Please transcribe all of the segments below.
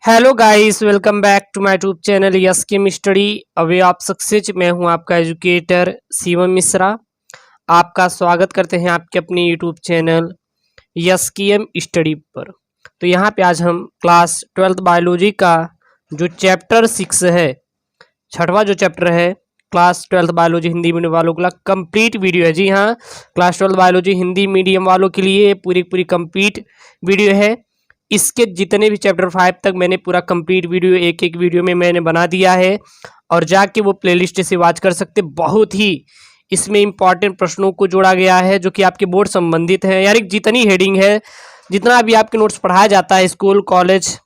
Hello guys, welcome back to my YouTube channel yes chem study away आप success. मैं हूं आपका educator Shivam Mishra. आपका स्वागत करते हैं आपके अपने YouTube channel yes chem study पर। तो यहां पे आज हम क्लास 12th बायोलॉजी का जो चैप्टर 6 है, छठवां जो चैप्टर है class 12th biology Hindi medium वालों का कंप्लीट वीडियो है। जी हाँ, class 12th biology Hindi medium वालों के लिए पूरी कंप्लीट वीडियो है। इसके जितने भी चैप्टर 5 तक मैंने पूरा कंप्लीट वीडियो एक एक वीडियो में मैंने बना दिया है और जाके वो प्लेलिस्ट से वॉच कर सकते। बहुत ही इसमें इंपॉर्टेंट प्रश्नों को जोड़ा गया है जो कि आपके बोर्ड संबंधित है, यानी जितनी हेडिंग है, जितना भी आपके नोट्स पढ़ाया जाता है स्कूल कॉलेज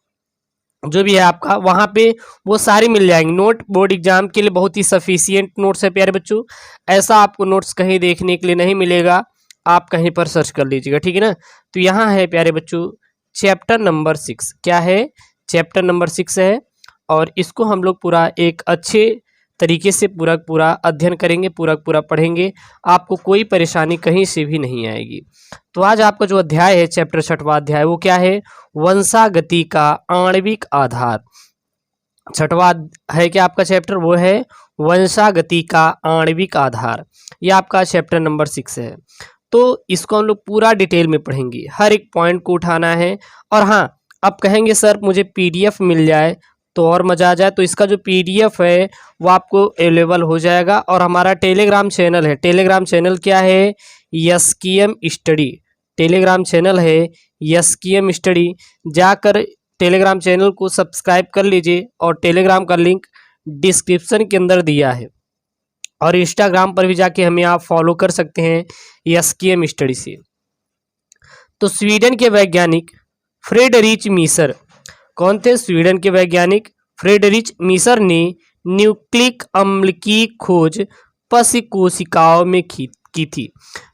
जो भी है आपका, वहाँ पे वो सारे मिल जाएंगे। नोट बोर्ड एग्जाम के लिए बहुत ही सफिशियंट नोट्स है प्यारे बच्चों। ऐसा आपको नोट्स कहीं देखने के लिए नहीं मिलेगा, आप कहीं पर सर्च कर लीजिएगा, ठीक है ना। तो यहाँ है प्यारे बच्चों चैप्टर नंबर 6। क्या है? चैप्टर नंबर 6 है और इसको हम लोग पूरा एक अच्छे तरीके से पूरा अध्ययन करेंगे, पूरा पढ़ेंगे, आपको कोई परेशानी कहीं से भी नहीं आएगी। तो आज आपका जो अध्याय है चैप्टर 6वां अध्याय, वो क्या है? वंशागति का आणविक आधार। 6वां है क्या आपका चैप्टर? वो है वंशागति का आणविक आधार। ये आपका चैप्टर नंबर 6 है। तो इसको हम लोग पूरा डिटेल में पढ़ेंगे, हर एक पॉइंट को उठाना है। और हाँ, आप कहेंगे सर मुझे पीडीएफ मिल जाए तो और मज़ा आ जाए, तो इसका जो पीडीएफ है वो आपको अवेलेबल हो जाएगा। और हमारा टेलीग्राम चैनल है, टेलीग्राम चैनल क्या है? यस-के-एम स्टडी। टेलीग्राम चैनल है यस-के-एम स्टडी। जाकर टेलीग्राम चैनल को सब्सक्राइब कर लीजिए और टेलीग्राम का लिंक डिस्क्रिप्शन के अंदर दिया है। और इंस्टाग्राम पर भी जाके हमें आप फॉलो कर सकते हैं यस-के-एम स्टडी से। तो स्वीडन के वैज्ञानिक फ्रेडरिच मीसर कौन थे? स्वीडन के वैज्ञानिक फ्रेडरिच मीसर ने न्यूक्लिक अम्ल की खोज पशु कोशिकाओं में की थी।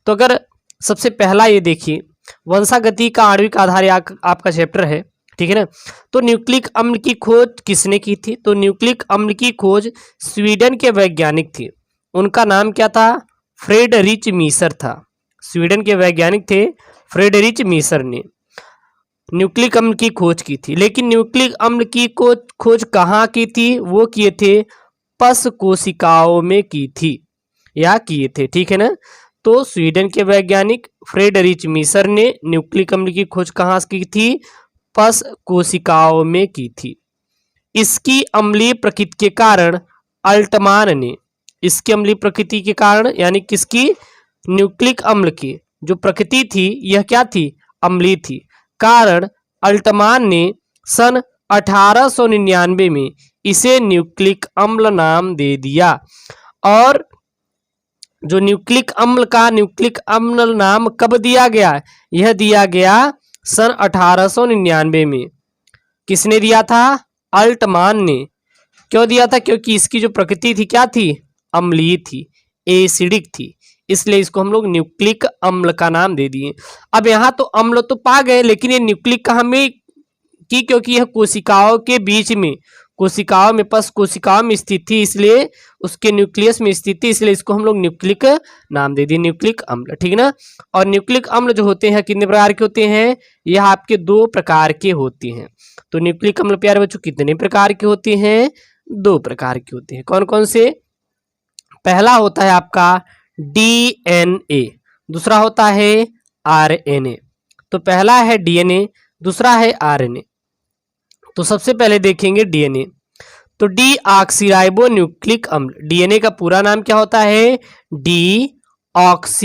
तो अगर सबसे पहला ये देखिए, वंशागति का आणविक आधार आपका चैप्टर है, ठीक है ना। तो न्यूक्लिक अम्ल की खोज किसने की थी? तो न्यूक्लिक अम्ल की खोज स्वीडन के वैज्ञानिक थे। उनका नाम क्या था? फ्रेडरिच मीसर था। स्वीडन के वैज्ञानिक थे फ्रेडरिच मीसर ने न्यूक्लिक अम्ल की खोज की थी। लेकिन न्यूक्लिक अम्ल की खोज कहाँ की थी? वो किए थे पशु कोशिकाओं में की थी या किए थे, ठीक है ना। तो स्वीडन के वैज्ञानिक फ्रेडरिच मीसर ने न्यूक्लिक अम्ल की खोज कहाँ की थी? पशु कोशिकाओं में की थी। इसकी अम्लीय प्रकृति के कारण अल्टमान ने, इसकी अम्लीय प्रकृति के कारण, यानी किसकी? न्यूक्लिक अम्ल की जो प्रकृति थी यह क्या थी? अम्लीय थी। कारण अल्टमान ने सन 1899 में इसे न्यूक्लिक अम्ल नाम दे दिया। और जो न्यूक्लिक अम्ल नाम कब दिया गया? यह दिया गया सन 1899 में। किसने दिया था? अल्टमान ने। क्यों दिया था? क्योंकि इसकी जो प्रकृति थी क्या थी? अम्लीय थी, एसिडिक थी, इसलिए इसको हम लोग न्यूक्लिक अम्ल का नाम दे दिए। अब यहाँ तो अम्ल तो पा गए, लेकिन ये न्यूक्लिक कहाँ में की? क्योंकि यह कोशिकाओं के बीच में, कोशिकाओं में, पशु कोशिकाओं में स्थित थी, इसलिए उसके न्यूक्लियस में स्थित थी, इसलिए इसको हम लोग न्यूक्लिक नाम दे दिए, न्यूक्लिक अम्ल, ठीक है ना। और न्यूक्लिक अम्ल जो होते हैं कितने प्रकार के होते हैं? यह आपके 2 प्रकार के होते हैं। तो न्यूक्लिक अम्ल प्यारे बच्चों कितने प्रकार के होते हैं? 2 प्रकार के होते हैं। कौन कौन से? पहला होता है आपका डीएनए, दूसरा होता है आरएनए। तो पहला है डीएनए, दूसरा है आरएनए। तो सबसे पहले देखेंगे डीएनए। तो डीऑक्सीराइबो न्यूक्लिक अम्ल, डीएनए का पूरा नाम क्या होता है? डीऑक्सीराइबो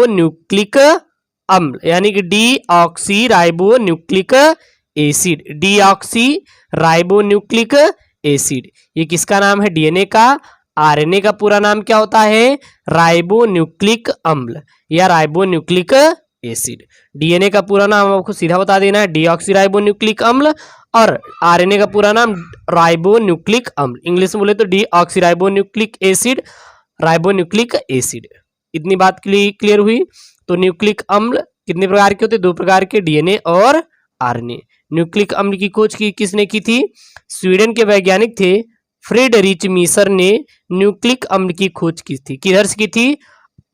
न्यूक्लिक अम्ल, यानी कि deoxyribo nucleic acid, deoxyribo nucleic acid, ये किसका नाम है? डीएनए का। आरएनए का पूरा नाम क्या होता है? राइबो न्यूक्लिक अम्ल या राइबो न्यूक्लिक एसिड। डीएनए का पूरा नाम आपको सीधा बता देना है, डीऑक्सीराइबो न्यूक्लिक अम्ल, और आरएनए का पूरा नाम राइबो न्यूक्लिक अम्ल। इंग्लिश में बोले तो deoxyribo nucleic acid, ribo nucleic acid. इतनी बात क्लियर हुई। तो न्यूक्लिक अम्ल कितने प्रकार के होते? 2 प्रकार के, डीएनए और आरएनए। न्यूक्लिक अम्ल की खोज किसने की थी? स्वीडन के वैज्ञानिक थे फ्रेडरिच मीसर ने न्यूक्लिक अम्ल की खोज की थी। किधर से की थी?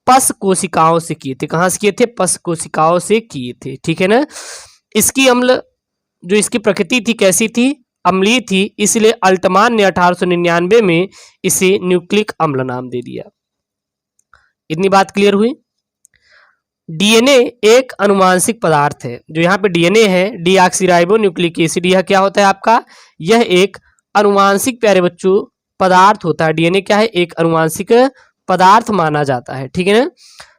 पशु कोशिकाओं से किए थे। कहाँ से किए थे? पशु कोशिकाओं से किए थे, ठीक है ना। इसकी अम्ल जो इसकी प्रकृति थी कैसी थी? अम्लीय थी, इसलिए अल्टमान ने 1899 में इसे न्यूक्लिक अम्ल नाम दे दिया। इतनी बात क्लियर हुई। डीएनए एक अनुवांशिक पदार्थ है। जो यहाँ पे डीएनए है, डीऑक्सीराइबो न्यूक्लिक एसिड, यह क्या होता है आपका, यह एक अनुवांशिक प्यारे बच्चों पदार्थ होता है। डीएनए क्या है, एक अनुवांशिक पदार्थ माना जाता है, ठीक है ना,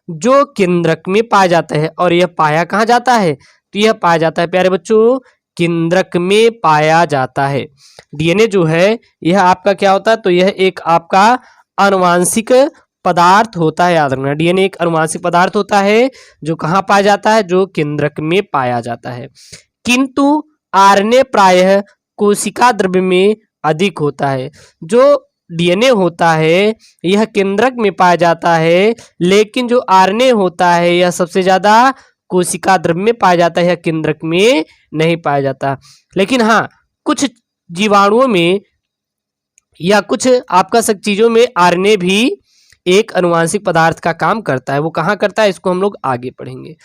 जो केंद्रक में पाया जाता है। और यह पाया कहाँ जाता है, तो यह पाया जाता है प्यारे बच्चों केंद्रक में पाया जाता है। डीएनए जो है यह आपका क्या होता है, तो यह एक आपका अनुवांशिक पदार्थ होता है। याद रखना, डीएनए एक अनुवांशिक पदार्थ होता है जो कहाँ पाया जाता है, जो केंद्रक में पाया जाता है। किंतु आरएनए प्रायः कोशिका द्रव्य में अधिक होता है। जो डीएनए होता है यह केंद्रक में पाया जाता है, लेकिन जो आरएनए होता है यह सबसे ज्यादा कोशिका द्रव्य में पाया जाता है, यह केंद्रक में नहीं पाया जाता। लेकिन हाँ, कुछ जीवाणुओं में या कुछ आपका सब चीजों में आरएनए भी एक अनुवांशिक पदार्थ का काम करता है। वो कहाँ करता है, इसको हम लोग आगे पढ़ेंगे।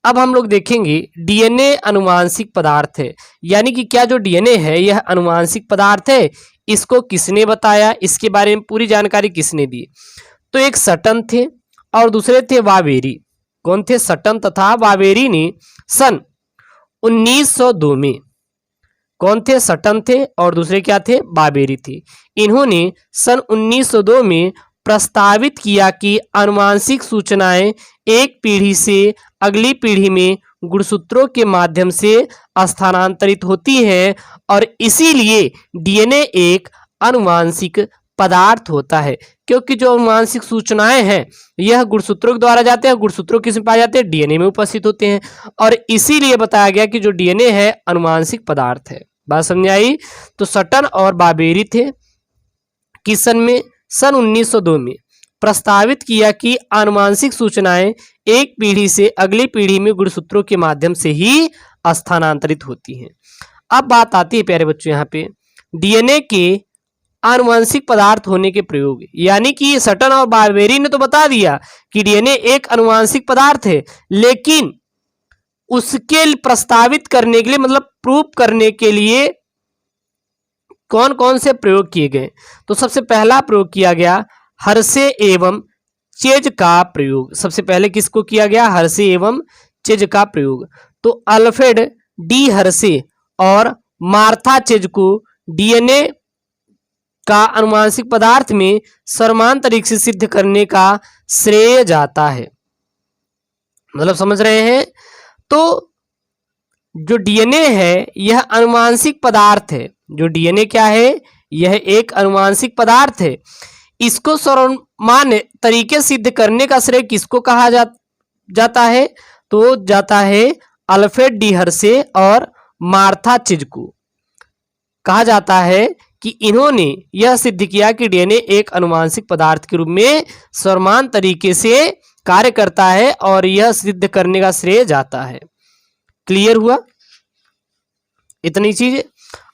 अब हम लोग देखेंगे डीएनए अनुवांशिक पदार्थ है, यानी कि क्या जो डीएनए है यह अनुवांशिक पदार्थ है, इसको किसने बताया, इसके बारे में पूरी जानकारी किसने दी। तो एक सटन थे और दूसरे थे वावेरी। कौन थे, सटन तथा वावेरी ने सन 1902 में, कौन थे, सटन थे और दूसरे क्या थे, बाबेरी थे। इन्होंने सन 1902 में प्रस्तावित किया कि आनुवांशिक सूचनाएं एक पीढ़ी से अगली पीढ़ी में गुणसूत्रों के माध्यम से स्थानांतरित होती हैं और इसीलिए डीएनए एक आनुवांशिक पदार्थ होता है। क्योंकि जो आनुवांशिक सूचनाएं हैं यह गुणसूत्रों के द्वारा जाते हैं, गुणसूत्रों किस में पाए जाते हैं, डीएनए में उपस्थित होते हैं, और इसीलिए बताया गया कि जो डीएनए है आनुवांशिक पदार्थ है। बात समझ आई। तो सटन और बाबेरी थे, किस सन में, सन 1902 में प्रस्तावित किया कि आनुवांशिक सूचनाएं एक पीढ़ी से अगली पीढ़ी में गुणसूत्रों के माध्यम से ही स्थानांतरित होती हैं। अब बात आती है प्यारे बच्चों यहाँ पे डीएनए के आनुवांशिक पदार्थ होने के प्रयोग, यानी कि सटन और बारबेरी ने तो बता दिया कि डीएनए एक आनुवांशिक पदार्थ है, लेकिन उसके प्रस्तावित करने के लिए, मतलब प्रूव करने के लिए कौन कौन से प्रयोग किए गए। तो सबसे पहला प्रयोग किया गया हर्शे एवं चेज का प्रयोग। सबसे पहले किसको किया गया, हर्शे एवं चेज का प्रयोग। तो अल्फ्रेड डी हर्शे और मार्था चेज को डीएनए का आनुवांशिक पदार्थ में समान तरीके से सिद्ध करने का श्रेय जाता है। मतलब समझ रहे हैं। तो जो डीएनए है यह आनुवांशिक पदार्थ है। जो डीएनए क्या है, यह एक आनुवांशिक पदार्थ है। इसको सर्वमान्य तरीके सिद्ध करने का श्रेय किसको कहा जाता है, तो जाता है अल्फ्रेड डी हर्शे और मार्था चेज को। कहा जाता है कि इन्होंने यह सिद्ध किया कि डीएनए एक आनुवांशिक पदार्थ के रूप में समान तरीके से कार्य करता है और यह सिद्ध करने का श्रेय जाता है। क्लियर हुआ इतनी चीज।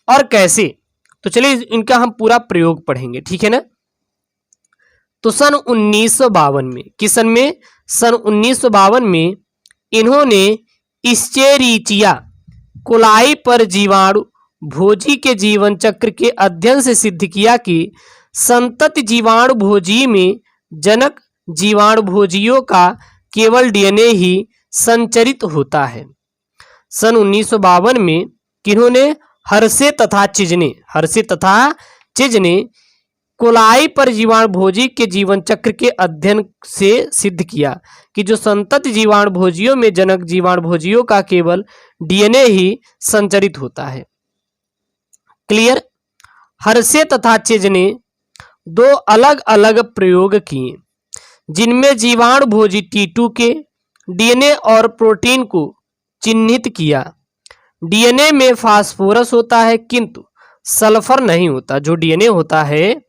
और कैसे, तो चलिए इनका हम पूरा प्रयोग पढ़ेंगे, ठीक है ना। तो सन 1952 में, किस सन में, सन 1952 में इन्होंने इस्चेरिचिया कोलाई पर जीवाणु भोजी के जीवन चक्र के अध्ययन से सिद्ध किया कि संतति जीवाणु भोजी में जनक जीवाणु भोजियों का केवल डीएनए ही संचरित होता है। सन 1952 में किन्होंने हर्शे तथा चेज ने कोलाई पर जीवाणु भोजी के जीवन चक्र के अध्ययन से सिद्ध किया कि जो संतति जीवाणु भोजियों में जनक जीवाणु भोजियों का केवल डीएनए ही संचरित होता है। क्लियर। हर्शे तथा चेज ने दो अलग अलग प्रयोग किए जिनमें जीवाणु भोजी T2 के डीएनए और प्रोटीन को चिन्हित किया। डीएनए में फास्फोरस होता है किंतु सल्फर नहीं होता। जो डीएनए होता है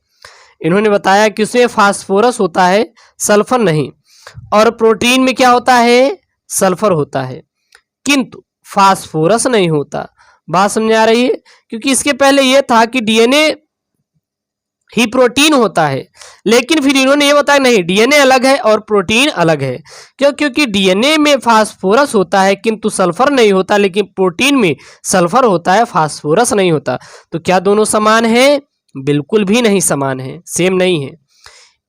इन्होंने बताया कि उसमें फास्फोरस होता है, सल्फर नहीं। और प्रोटीन में क्या होता है, सल्फर होता है किंतु फास्फोरस नहीं होता। बात समझ आ रही है। क्योंकि इसके पहले यह था कि डीएनए ही प्रोटीन होता है। लेकिन फिर इन्होंने ये बताया नहीं, डीएनए अलग है और प्रोटीन अलग है। क्यों? क्योंकि डीएनए में फास्फोरस होता है किंतु सल्फर नहीं होता, लेकिन प्रोटीन में सल्फर होता है, फास्फोरस नहीं होता। तो क्या दोनों समान है? बिल्कुल भी नहीं समान है, सेम नहीं है।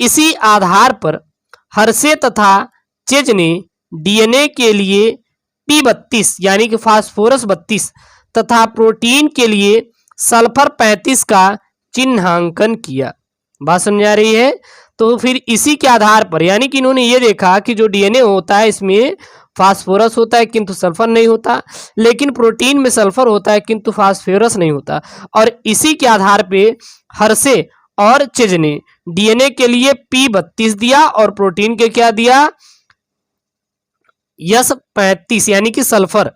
इसी आधार पर हर्शे तथा चेज ने डीएनए के लिए P32 यानी कि फास्फोरस 32 तथा प्रोटीन के लिए सल्फर 35 का चिन्हांकन किया। बात समझ आ रही है? तो फिर इसी के आधार पर यानी कि इन्होंने ये देखा कि जो डीएनए होता है इसमें फास्फोरस होता है किंतु सल्फर नहीं होता, लेकिन प्रोटीन में सल्फर होता है किंतु फास्फोरस नहीं होता। और इसी के आधार पे हर्शे और चेज ने डीएनए के लिए P32 दिया और प्रोटीन के क्या दिया? S35 यानी कि सल्फर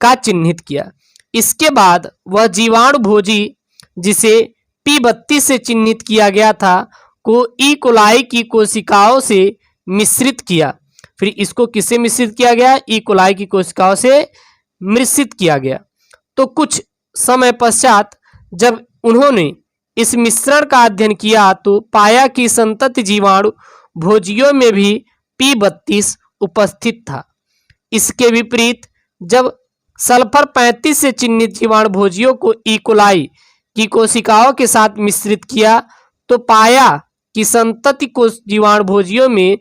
का चिन्हित किया। इसके बाद वह जीवाणु भोजी जिसे P32 से चिन्हित किया गया था को ई कोलाई की कोशिकाओं से मिश्रित किया। फिर इसको किससे मिश्रित किया गया? ई कोलाई की कोशिकाओं से मिश्रित किया गया। तो कुछ समय पश्चात जब उन्होंने इस मिश्रण का अध्ययन किया तो पाया कि संतति जीवाणु भोजियों में भी P32 उपस्थित था। इसके विपरीत जब सल्फर 35 से चिन्हित जीवाणु भोजियों को ई कोलाई की कोशिकाओं के साथ मिश्रित किया तो पाया कि संतति कोश जीवाणु भोजियों में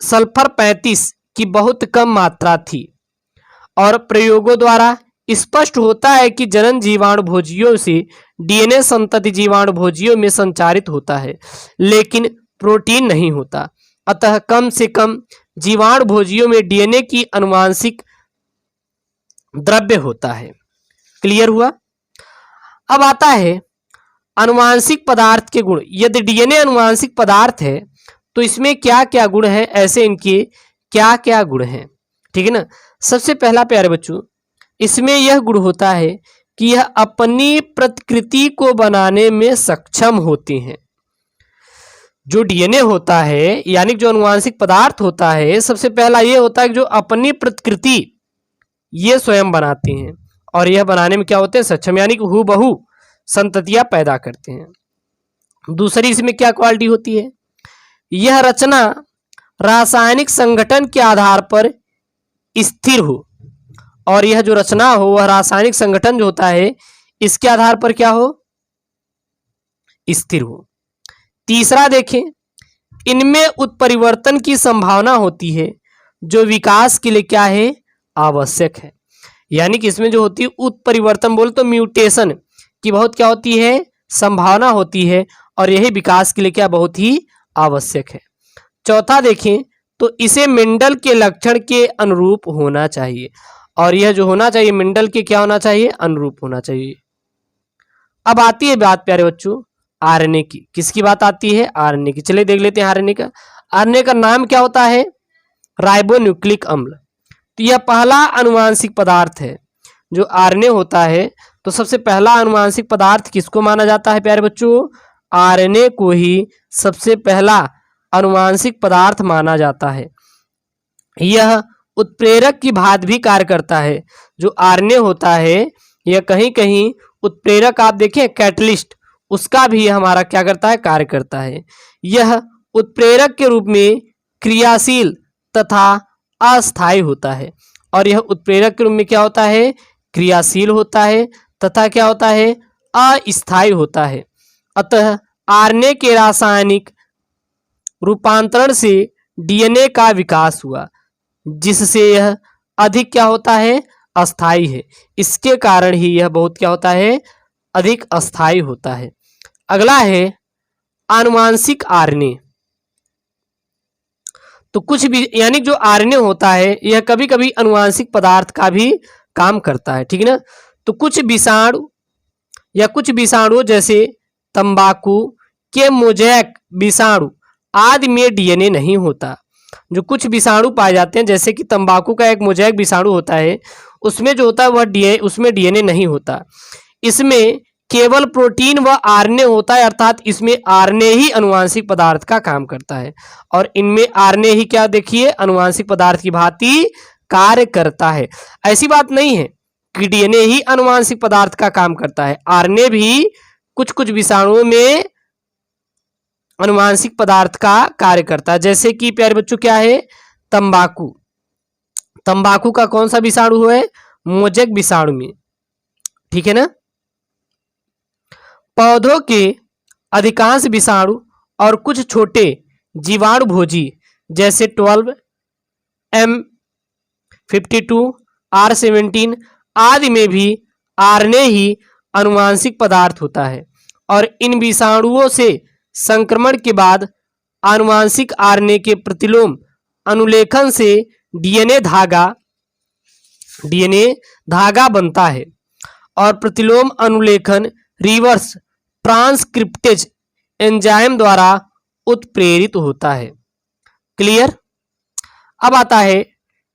सल्फर 35 की बहुत कम मात्रा थी। और प्रयोगों द्वारा स्पष्ट होता है कि जनन जीवाणु भोजियों से डीएनए संतति जीवाणु भोजियों में संचारित होता है, लेकिन प्रोटीन नहीं होता। अतः कम से कम जीवाणु भोजियों में डीएनए की आनुवांशिक द्रव्य होता है। क्लियर हुआ? अब आता है आनुवांशिक पदार्थ के गुण। यदि डीएनए आनुवांशिक पदार्थ है तो इसमें क्या क्या गुण हैं, ऐसे इनके क्या क्या गुण हैं, ठीक है ना। सबसे पहला प्यारे बच्चों, इसमें यह गुण होता है कि यह अपनी प्रतिकृति को बनाने में सक्षम होते हैं। जो डीएनए होता है यानी जो आनुवांशिक पदार्थ होता है, सबसे पहला यह होता है कि जो अपनी प्रतिकृति ये स्वयं बनाते हैं और यह बनाने में क्या होते हैं? सक्षम, यानी कि हूबहू संततियां पैदा करते हैं। दूसरी इसमें क्या क्वालिटी होती है? यह रचना रासायनिक संगठन के आधार पर स्थिर हो, और यह जो रचना हो वह रासायनिक संगठन जो होता है इसके आधार पर क्या हो? स्थिर हो। तीसरा देखें, इनमें उत्परिवर्तन की संभावना होती है जो विकास के लिए क्या है? आवश्यक है। यानी कि इसमें जो होती है उत्परिवर्तन, बोल तो म्यूटेशन की बहुत क्या होती है? संभावना होती है, और यही विकास के लिए क्या बहुत ही आवश्यक है। चौथा देखें तो इसे मेंडल के लक्षण के अनुरूप होना चाहिए, और यह जो होना चाहिए मेंडल के क्या होना चाहिए? अनुरूप होना चाहिए। अब आती है बात प्यारे बच्चों आरएनए की। किसकी बात आती है? आरएनए की। चलिए देख लेते हैं आरएनए का। आरएनए का नाम क्या होता है? राइबोन्यूक्लिक अम्ल। तो यह पहला आनुवांशिक पदार्थ है जो आरएनए होता है। तो सबसे पहला आनुवांशिक पदार्थ किसको माना जाता है प्यारे बच्चों? आरएनए को ही सबसे पहला आनुवांशिक पदार्थ माना जाता है। यह उत्प्रेरक की भांति भी कार्य करता है। जो आरएनए होता है यह कहीं कहीं उत्प्रेरक, आप देखें कैटलिस्ट, उसका भी हमारा क्या करता है? कार्य करता है। यह उत्प्रेरक के रूप में क्रियाशील तथा अस्थायी होता है, और यह उत्प्रेरक के रूप में क्या होता है? क्रियाशील होता है तथा क्या होता है? अस्थायी होता है। अतः आरएनए के रासायनिक रूपांतरण से डीएनए का विकास हुआ, जिससे यह अधिक क्या होता है? अस्थायी है। इसके कारण ही यह बहुत क्या होता है? अधिक अस्थायी होता है। अगला है आनुवांशिक आरएनए। तो कुछ भी यानी जो आरएनए होता है यह कभी कभी आनुवांशिक पदार्थ का भी काम करता है, ठीक है ना। तो कुछ विषाणु या कुछ विषाणु जैसे तंबाकू के मोजैक विषाणु आदि में डीएनए नहीं होता। जो कुछ विषाणु पाए जाते हैं जैसे कि तंबाकू का एक मोजैक विषाणु होता है, उसमें जो होता है वह उसमें डीएनए नहीं होता। इसमें केवल प्रोटीन व आरएनए होता है, अर्थात इसमें आरएनए ही आनुवांशिक पदार्थ का काम करता है, और इनमें आरएनए ही क्या देखिए? आनुवांशिक पदार्थ की भांति कार्य करता है। ऐसी बात नहीं है कि डीएनए ही आनुवांशिक पदार्थ का काम करता है, आरएनए भी कुछ कुछ विषाणुओं में अनुवांशिक पदार्थ का कार्य करता है। जैसे कि प्यारे बच्चों क्या है, तंबाकू। तंबाकू का कौन सा विषाणु है, मोजैक विषाणु में, ठीक है ना। पौधों के अधिकांश विषाणु और कुछ छोटे जीवाणु भोजी जैसे 12M52 R17 आदि में भी आरएनए ही अनुवांशिक पदार्थ होता है और इन विषाणुओं से संक्रमण के बाद आनुवांशिक आरएनए के प्रतिलोम अनुलेखन से डीएनए धागा बनता है और प्रतिलोम अनुलेखन रिवर्स ट्रांसक्रिप्टेज एंजाइम द्वारा उत्प्रेरित होता है। क्लियर। अब आता है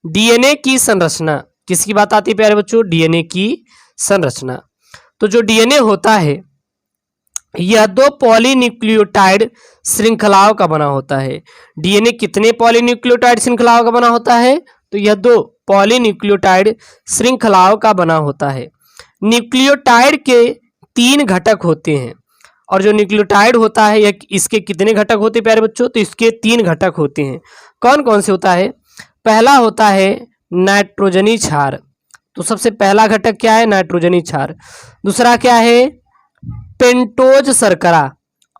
डीएनए की संरचना। किसकी बात आती है प्यारे बच्चों, डीएनए की संरचना। तो जो डीएनए होता है यह 2 पॉलीन्यूक्लियोटाइड श्रृंखलाओं का बना होता है। डीएनए कितने पॉलीन्यूक्लियोटाइड श्रृंखलाओं का बना होता है, तो यह 2 पॉलीन्यूक्लियोटाइड श्रृंखलाओं का बना होता है। न्यूक्लियोटाइड के 3 घटक होते हैं और जो न्यूक्लियोटाइड होता है यह इसके कितने घटक होते हैं प्यारे बच्चों, तो इसके 3 घटक होते हैं। कौन कौन से होता है, पहला होता है नाइट्रोजनी क्षार। तो सबसे पहला घटक क्या है, नाइट्रोजनी क्षार। दूसरा क्या है, पेंटोज शर्करा।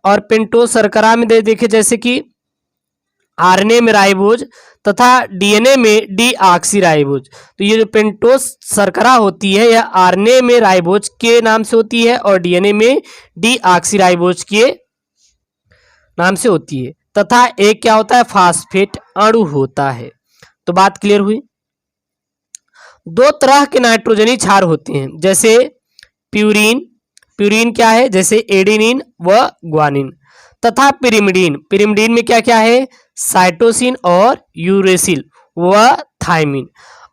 और पेंटोज शर्करा में देखे जैसे कि आरएनए में राइबोज तथा डीएनए में डीऑक्सीराइबोज। तो ये जो पेंटोज शर्करा होती है यह आरएनए में राइबोज के नाम से होती है और डीएनए में डीऑक्सीराइबोज के नाम से होती है। तथा एक क्या होता है, फास्फेट अणु होता है। तो बात क्लियर हुई। 2 तरह के नाइट्रोजनी क्षार होते हैं जैसे प्यूरीन। प्यूरीन क्या है, जैसे एडेनिन व ग्वानिन। तथा पिरिमिडीन। पिरिमिडीन में क्या क्या है, साइटोसिन और यूरेसिल व थायमिन।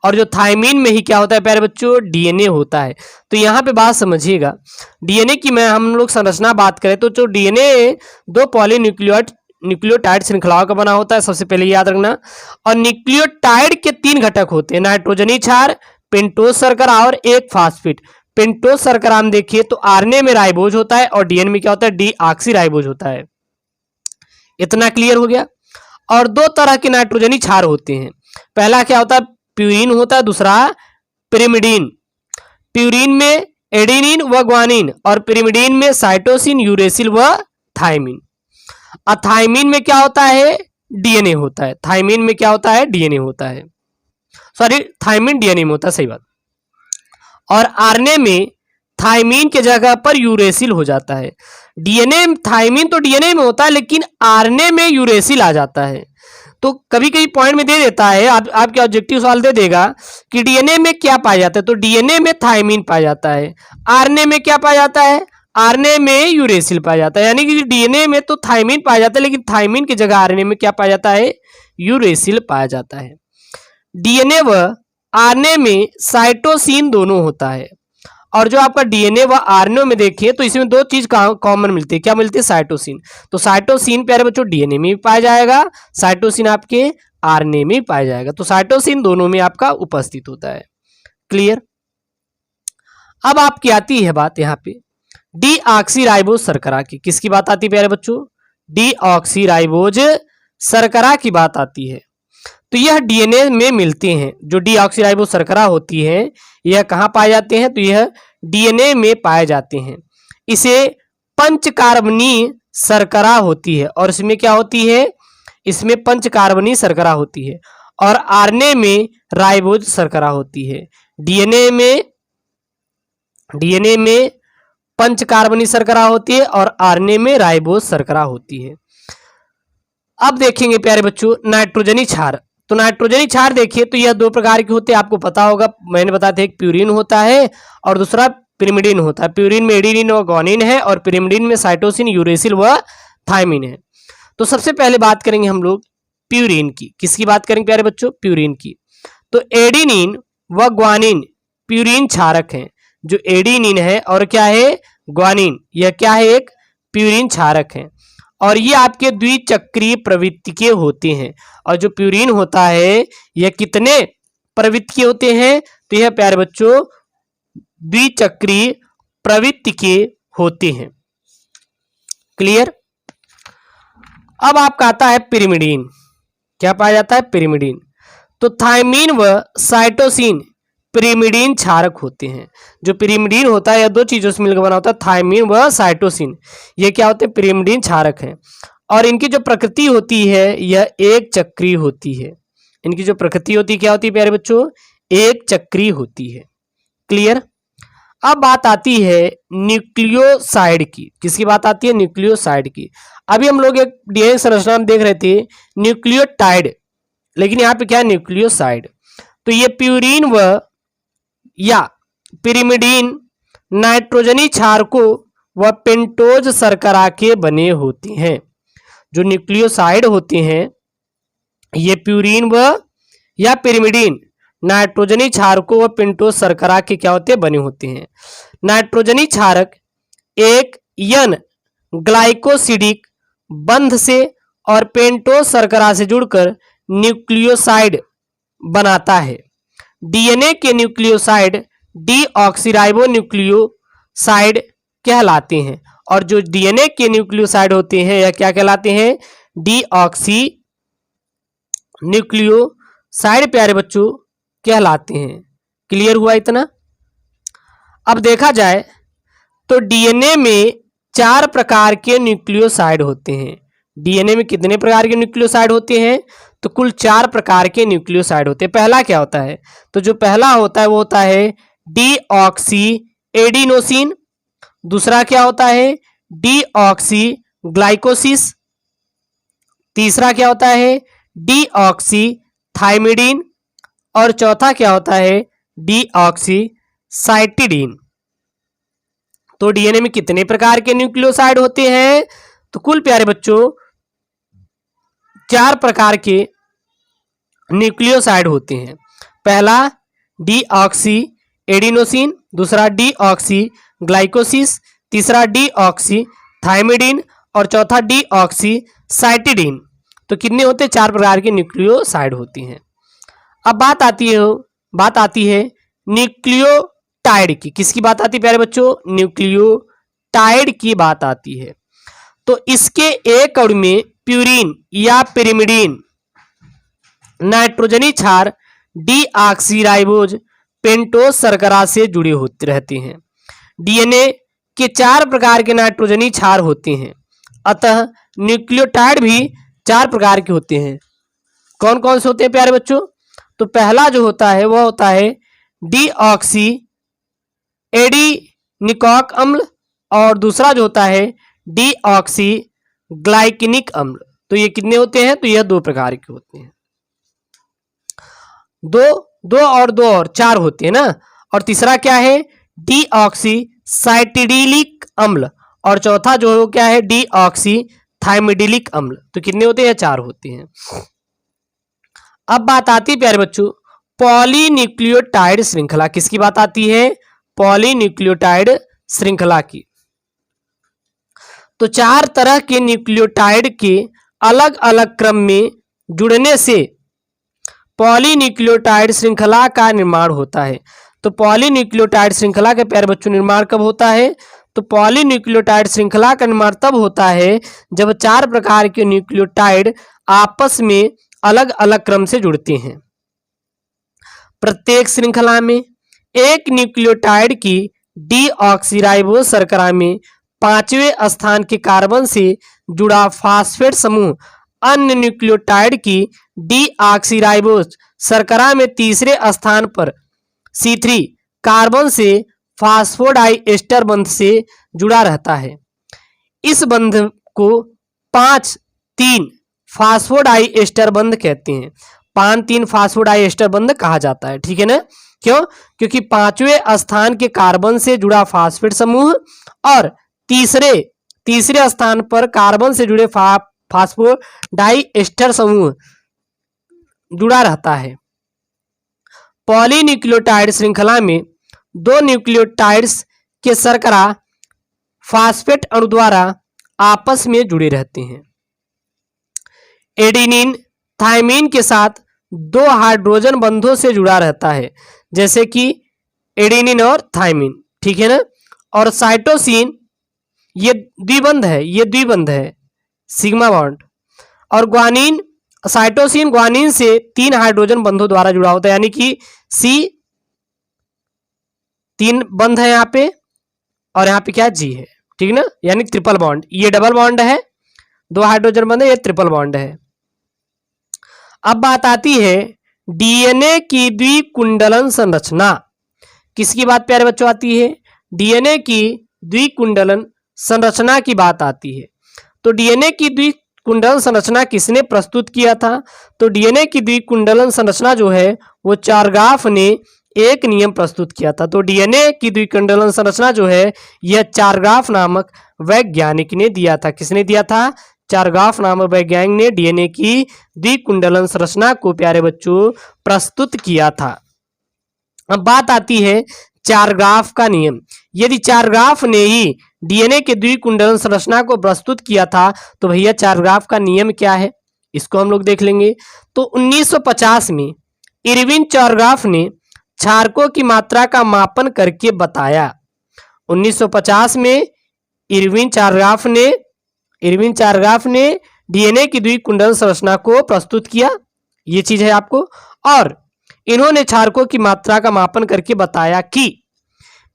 और जो थायमिन में ही क्या होता है प्यारे बच्चों, डीएनए होता है। तो यहाँ पे बात समझिएगा, डीएनए की मैं हम लोग संरचना बात करें तो जो डीएनए 2 पॉलीन्यूक्लियोटाइड श्रृंखलाओं का बना होता है, सबसे पहले याद रखना। और न्यूक्लियोटाइड के 3 घटक होते हैं, नाइट्रोजनी क्षार, पेंटोज शर्करा और एक फास्फेट। पेंटोज शर्करा हम देखिए तो आरएनए में राइबोज होता है और डीएनए में क्या होता है, डीऑक्सीराइबोज होता है। इतना क्लियर हो गया। और 2 तरह के नाइट्रोजनी क्षार होते हैं, पहला क्या होता है, प्यूरीन होता है, दूसरा पिरिमिडीन। प्यूरीन में एडेनिन व ग्वानिन और पिरिमिडीन में साइटोसिन, यूरेसिल व थायमिन। थायमिन में क्या होता है, डीएनए होता है। थायमिन में क्या होता है, डीएनए होता है, सॉरी थायमिन डीएनए में होता है, सही बात। और आरएनए में थायमिन के जगह पर यूरेसिल हो जाता है। डीएनए थायमिन तो डीएनए में होता है लेकिन आरएनए में यूरेसिल आ जाता है। तो कभी कभी पॉइंट में दे देता है, आपके ऑब्जेक्टिव सवाल दे देगा कि डीएनए में क्या पाया जाता है, तो डीएनए में थायमिन पाया जाता है। आरएनए में क्या पाया जाता है, आरएनए में यूरेसिल पाया जाता है। यानी कि डीएनए में तो थायमिन पाया जाता है लेकिन थायमिन की जगह आरएनए में क्या पाया जाता है, यूरेसिल पाया जाता है। डीएनए व आरएनए में साइटोसिन दोनों होता है। और जो आपका डीएनए व आरएनए में देखिए तो इसमें 2 चीज कॉमन मिलती है। क्या मिलती है, साइटोसिन। तो साइटोसिन प्यारे बच्चों डीएनए में भी पाया जाएगा, साइटोसिन आपके आरएनए में भी पाया जाएगा। तो साइटोसिन दोनों में आपका उपस्थित होता है। क्लियर। अब आपकी आती है बात यहाँ पे डीऑक्सीराइबोज शर्करा की। किसकी बात आती है प्यारे बच्चों, डीऑक्सीराइबोज शर्करा की बात आती है। तो यह डीएनए में मिलते हैं। जो डीऑक्सीराइबोज शर्करा होती है यह कहाँ पाए जाते हैं, तो यह डीएनए में पाए जाते हैं। इसे पंचकार्बनीय शर्करा होती है और इसमें क्या होती है, इसमें पंचकार्बनीय शर्करा होती है। और आरएनए में राइबोज शर्करा होती है। डीएनए में पंचकार्बनीय शर्करा होती है और आरएनए में राइबोज शर्करा होती है। अब देखेंगे प्यारे बच्चों नाइट्रोजनी क्षार। तो नाइट्रोजनी क्षार देखिए तो यह 2 प्रकार के होते हैं, आपको पता होगा, मैंने बताया था, एक प्यूरीन होता है और दूसरा पिरिमिडीन होता है। प्यूरीन में एडेनिन व ग्वानिन है और पिरिमिडीन में साइटोसिन, यूरेसिल व थायमिन है। तो सबसे पहले बात करेंगे हम लोग प्यूरीन की। किसकी बात करेंगे प्यारे बच्चों, प्यूरीन की। तो एडेनिन व ग्वानिन प्यूरीन क्षारक हैं। जो एडेनिन है और क्या है, ग्वानिन, यह क्या है, एक प्यूरीन क्षारक है। और ये आपके द्विचक्रीय प्रवृत्ति के होते हैं। और जो प्यूरीन होता है यह कितने प्रवृत्ति के होते हैं, तो यह प्यारे बच्चों द्विचक्रीय प्रवृत्ति के होते हैं। क्लियर। अब आपका आता है पिरिमिडीन। क्या पाया जाता है? पिरिमिडीन। तो थायमीन व साइटोसिन पिरिमिडीन क्षारक होते हैं। जो पिरिमिडीन होता है या दो चीजों से मिलकर बना होता है, थायमीन व साइटोसिन, ये क्या होते हैं? पिरिमिडीन क्षारक हैं। और इनकी जो प्रकृति होती है यह एक चक्रीय होती है। इनकी जो प्रकृति होती है क्या होती है प्यारे बच्चों? एक चक्रीय होती है। क्लियर। अब बात आती है न्यूक्लियोसाइड की। किसकी बात आती है? न्यूक्लियोसाइड की। अभी हम लोग एक डीएनए संरचना में देख रहे थे न्यूक्लियोटाइड, लेकिन यहाँ पे क्या है? न्यूक्लियोसाइड। तो ये प्यूरिन व या पिरिमिडीन नाइट्रोजनी क्षारकों व पेंटोज शर्करा के बने होते हैं। जो न्यूक्लियोसाइड होते हैं ये प्यूरिन व या पिरिमिडीन नाइट्रोजनी क्षारकों व पेंटोज शर्करा के क्या होते हैं? बने होते हैं। नाइट्रोजनी क्षारक एक यन ग्लाइकोसिडिक बंध से और पेंटोज शर्करा से जुड़कर न्यूक्लियोसाइड बनाता है। डीएनए के न्यूक्लियोसाइड डीऑक्सीराइबो न्यूक्लियोसाइड कहलाते हैं। और जो डीएनए के न्यूक्लियोसाइड होते हैं यह क्या कहलाते हैं? डीऑक्सी न्यूक्लियोसाइड प्यारे बच्चों कहलाते हैं। क्लियर हुआ इतना? अब देखा जाए तो डीएनए में 4 प्रकार के न्यूक्लियोसाइड होते हैं। डीएनए में कितने प्रकार के न्यूक्लियोसाइड होते हैं? तो कुल 4 प्रकार के न्यूक्लियोसाइड होते हैं। पहला क्या होता है? तो जो पहला होता है वो होता है डीऑक्सी एडिनोसिन। दूसरा क्या होता है? डीऑक्सी ग्लाइकोसिस। तीसरा क्या होता है? Deoxy thymidine. और चौथा क्या होता है? Deoxy cytidine. तो डीएनए में कितने प्रकार के न्यूक्लियोसाइड होते हैं? तो कुल प्यारे बच्चों 4 प्रकार के न्यूक्लियोसाइड होते हैं। पहला डीऑक्सी एडिनोसिन, दूसरा डीऑक्सी ग्लाइकोसिस, तीसरा डीऑक्सी थाइमिडीन और चौथा डीऑक्सी साइटिडीन। तो कितने होते हैं? 4 प्रकार के न्यूक्लियोसाइड होते हैं। अब बात आती है न्यूक्लियोटाइड की। किसकी बात आती है प्यारे बच्चों? न्यूक्लियोटाइड की बात आती है। तो इसके एक अणु में प्यूरिन या पिरिमिडीन नाइट्रोजनी क्षार डीऑक्सीराइबोज पेंटोज शर्करा से जुड़े होते रहते हैं। डीएनए के 4 प्रकार के नाइट्रोजनी क्षार होते हैं, अतः न्यूक्लियोटाइड भी 4 प्रकार के होते हैं। कौन कौन से होते हैं प्यारे बच्चों? तो पहला जो होता है वह होता है डीऑक्सी एडिनिकॉक अम्ल और दूसरा जो होता है डीऑक्सी ग्लाइकिनिक अम्ल। तो ये कितने होते हैं? तो यह 2 प्रकार के होते हैं। दो और 4 होते हैं ना। और तीसरा क्या है? डीऑक्सी साइटिडिलिक अम्ल और चौथा जो क्या है? डीऑक्सी थाइमिडिलिक अम्ल। तो कितने होते हैं? 4 होते हैं। अब बात आती है प्यारे बच्चों पॉलीन्यूक्लियोटाइड श्रृंखला। किसकी बात आती है? पॉलीन्यूक्लियोटाइड श्रृंखला की। तो 4 तरह के न्यूक्लियोटाइड के अलग अलग क्रम में जुड़ने से पॉलीन्यूक्लियोटाइड श्रृंखला का निर्माण होता है। तो पॉलीन्यूक्लियोटाइड श्रृंखला का प्यारे बच्चों निर्माण कब होता है? तो पॉलीन्यूक्लियोटाइड श्रृंखला का निर्माण तब होता है जब 4 प्रकार के न्यूक्लियोटाइड आपस में अलग अलग क्रम से जुड़ते हैं। प्रत्येक श्रृंखला में एक न्यूक्लियोटाइड की डीऑक्सीराइबोज शर्करा में 5वें स्थान के कार्बन से जुड़ा फास्फेट समूह अन्य न्यूक्लियोटाइड की डीऑक्सीराइबोज शर्करा में 3रे स्थान पर C3 कार्बन से फास्फोडाइएस्टर बंध से जुड़ा रहता है। इस बंध को 5-3 फास्फोडाइएस्टर बंध कहते हैं। 5-3 फास्फोडाइएस्टर बंध कहा जाता है। ठीक है ना? क्यों? क्योंकि 5वें स्थान के कार्बन से जुड़ा फास्फेट समूह और तीसरे स्थान पर कार्बन से जुड़े फास्फोडाइएस्टर समूह जुड़ा रहता है। पॉलीन्यूक्लियोटाइड श्रृंखला में 2 न्यूक्लियोटाइड्स के शर्करा फास्फेट अणु द्वारा आपस में जुड़े रहते हैं। एडेनिन थाइमिन के साथ 2 हाइड्रोजन बंधों से जुड़ा रहता है, जैसे कि एडेनिन और थाइमिन। ठीक है ना? और साइटोसिन ये द्विबंध है, ये द्विबंध है सिग्मा बॉन्ड। और ग्वानिन, साइटोसिन ग्वानिन से 3 हाइड्रोजन बंधों द्वारा जुड़ा होता है, यानी कि सी 3 बंध है यहाँ पे और यहाँ पे क्या जी है, ठीक ना, यानी ट्रिपल बॉन्ड। ये डबल बॉन्ड है, 2 हाइड्रोजन बंध है, ये ट्रिपल बॉन्ड है। अब बात आती है डीएनए की द्विकुंडलन संरचना। किसकी बात प्यारे बच्चों आती है? डीएनए की द्विकुंडलन संरचना की बात आती है। तो डीएनए की द्विकुंडलन संरचना किसने प्रस्तुत किया था? तो डीएनए की द्विकुंडलन संरचना जो है वो चारगाफ ने एक नियम प्रस्तुत किया था। तो डीएनए की द्विकुंडलन संरचना जो है यह चारगाफ नामक वैज्ञानिक ने दिया था। किसने दिया था? चारगाफ नामक वैज्ञानिक ने डीएनए की द्विकुंडलन संरचना को प्यारे बच्चों प्रस्तुत किया था। अब बात आती है चारगाफ का नियम। यदि चारगाफ ने ही डीएनए के द्विकुंडलन संरचना को प्रस्तुत किया था तो भैया चारगाफ का नियम क्या है, इसको हम लोग देख लेंगे। तो 1950 में इरविन चारगाफ ने क्षारकों की मात्रा का मापन करके बताया। 1950 में इरविन चारगाफ ने डीएनए की द्विकुंडलन संरचना को प्रस्तुत किया, ये चीज है आपको। और इन्होंने क्षारकों की मात्रा का मापन करके बताया कि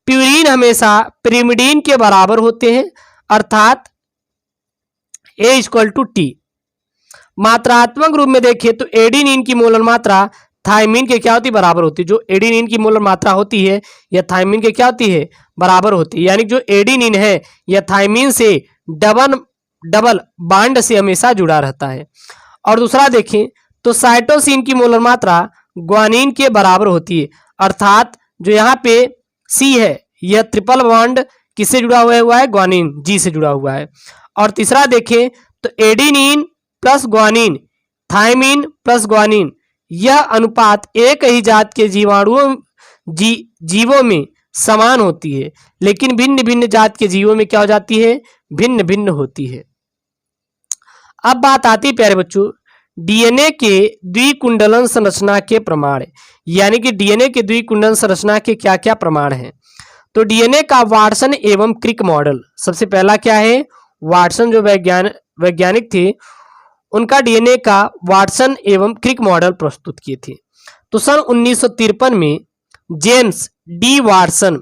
प्यूरिन हमेशा पिरिमिडीन के बराबर होते हैं, अर्थात A=T। मात्रात्मक रूप में देखें तो एडिनिन की मोलर मात्रा थायमिन के क्या होती है? बराबर होती है। जो एडिनिन की मोलर मात्रा होती है यह थायमिन के क्या होती है? बराबर होती है। यानी जो एडिनिन है यह थायमिन से डबल बॉन्ड से हमेशा जुड़ा रहता है। और दूसरा देखें तो साइटोसिन की मोलर मात्रा ग्वानिन के बराबर होती है, अर्थात जो यहाँ पे सी है यह ट्रिपल बॉन्ड किससे जुड़ा हुआ है? ग्वानिन, जी से जुड़ा हुआ है। और तीसरा देखें तो adenine plus guanine, thymine plus guanine, यह अनुपात एक ही जात के जीवों में समान होती है, लेकिन भिन्न भिन्न जात के जीवों में क्या हो जाती है? भिन्न भिन्न होती है। अब बात आती है प्यारे बच्चों डीएनए के द्विकुंडलन संरचना के प्रमाण, यानी कि डीएनए के द्विकुंडलन संरचना के क्या क्या प्रमाण हैं। तो डीएनए का वाटसन एवं क्रिक मॉडल, सबसे पहला क्या है? वाटसन जो वैज्ञानिक थे उनका डीएनए का वाटसन एवं क्रिक मॉडल प्रस्तुत किए थे। तो सन 1953 में जेम्स डी वाटसन,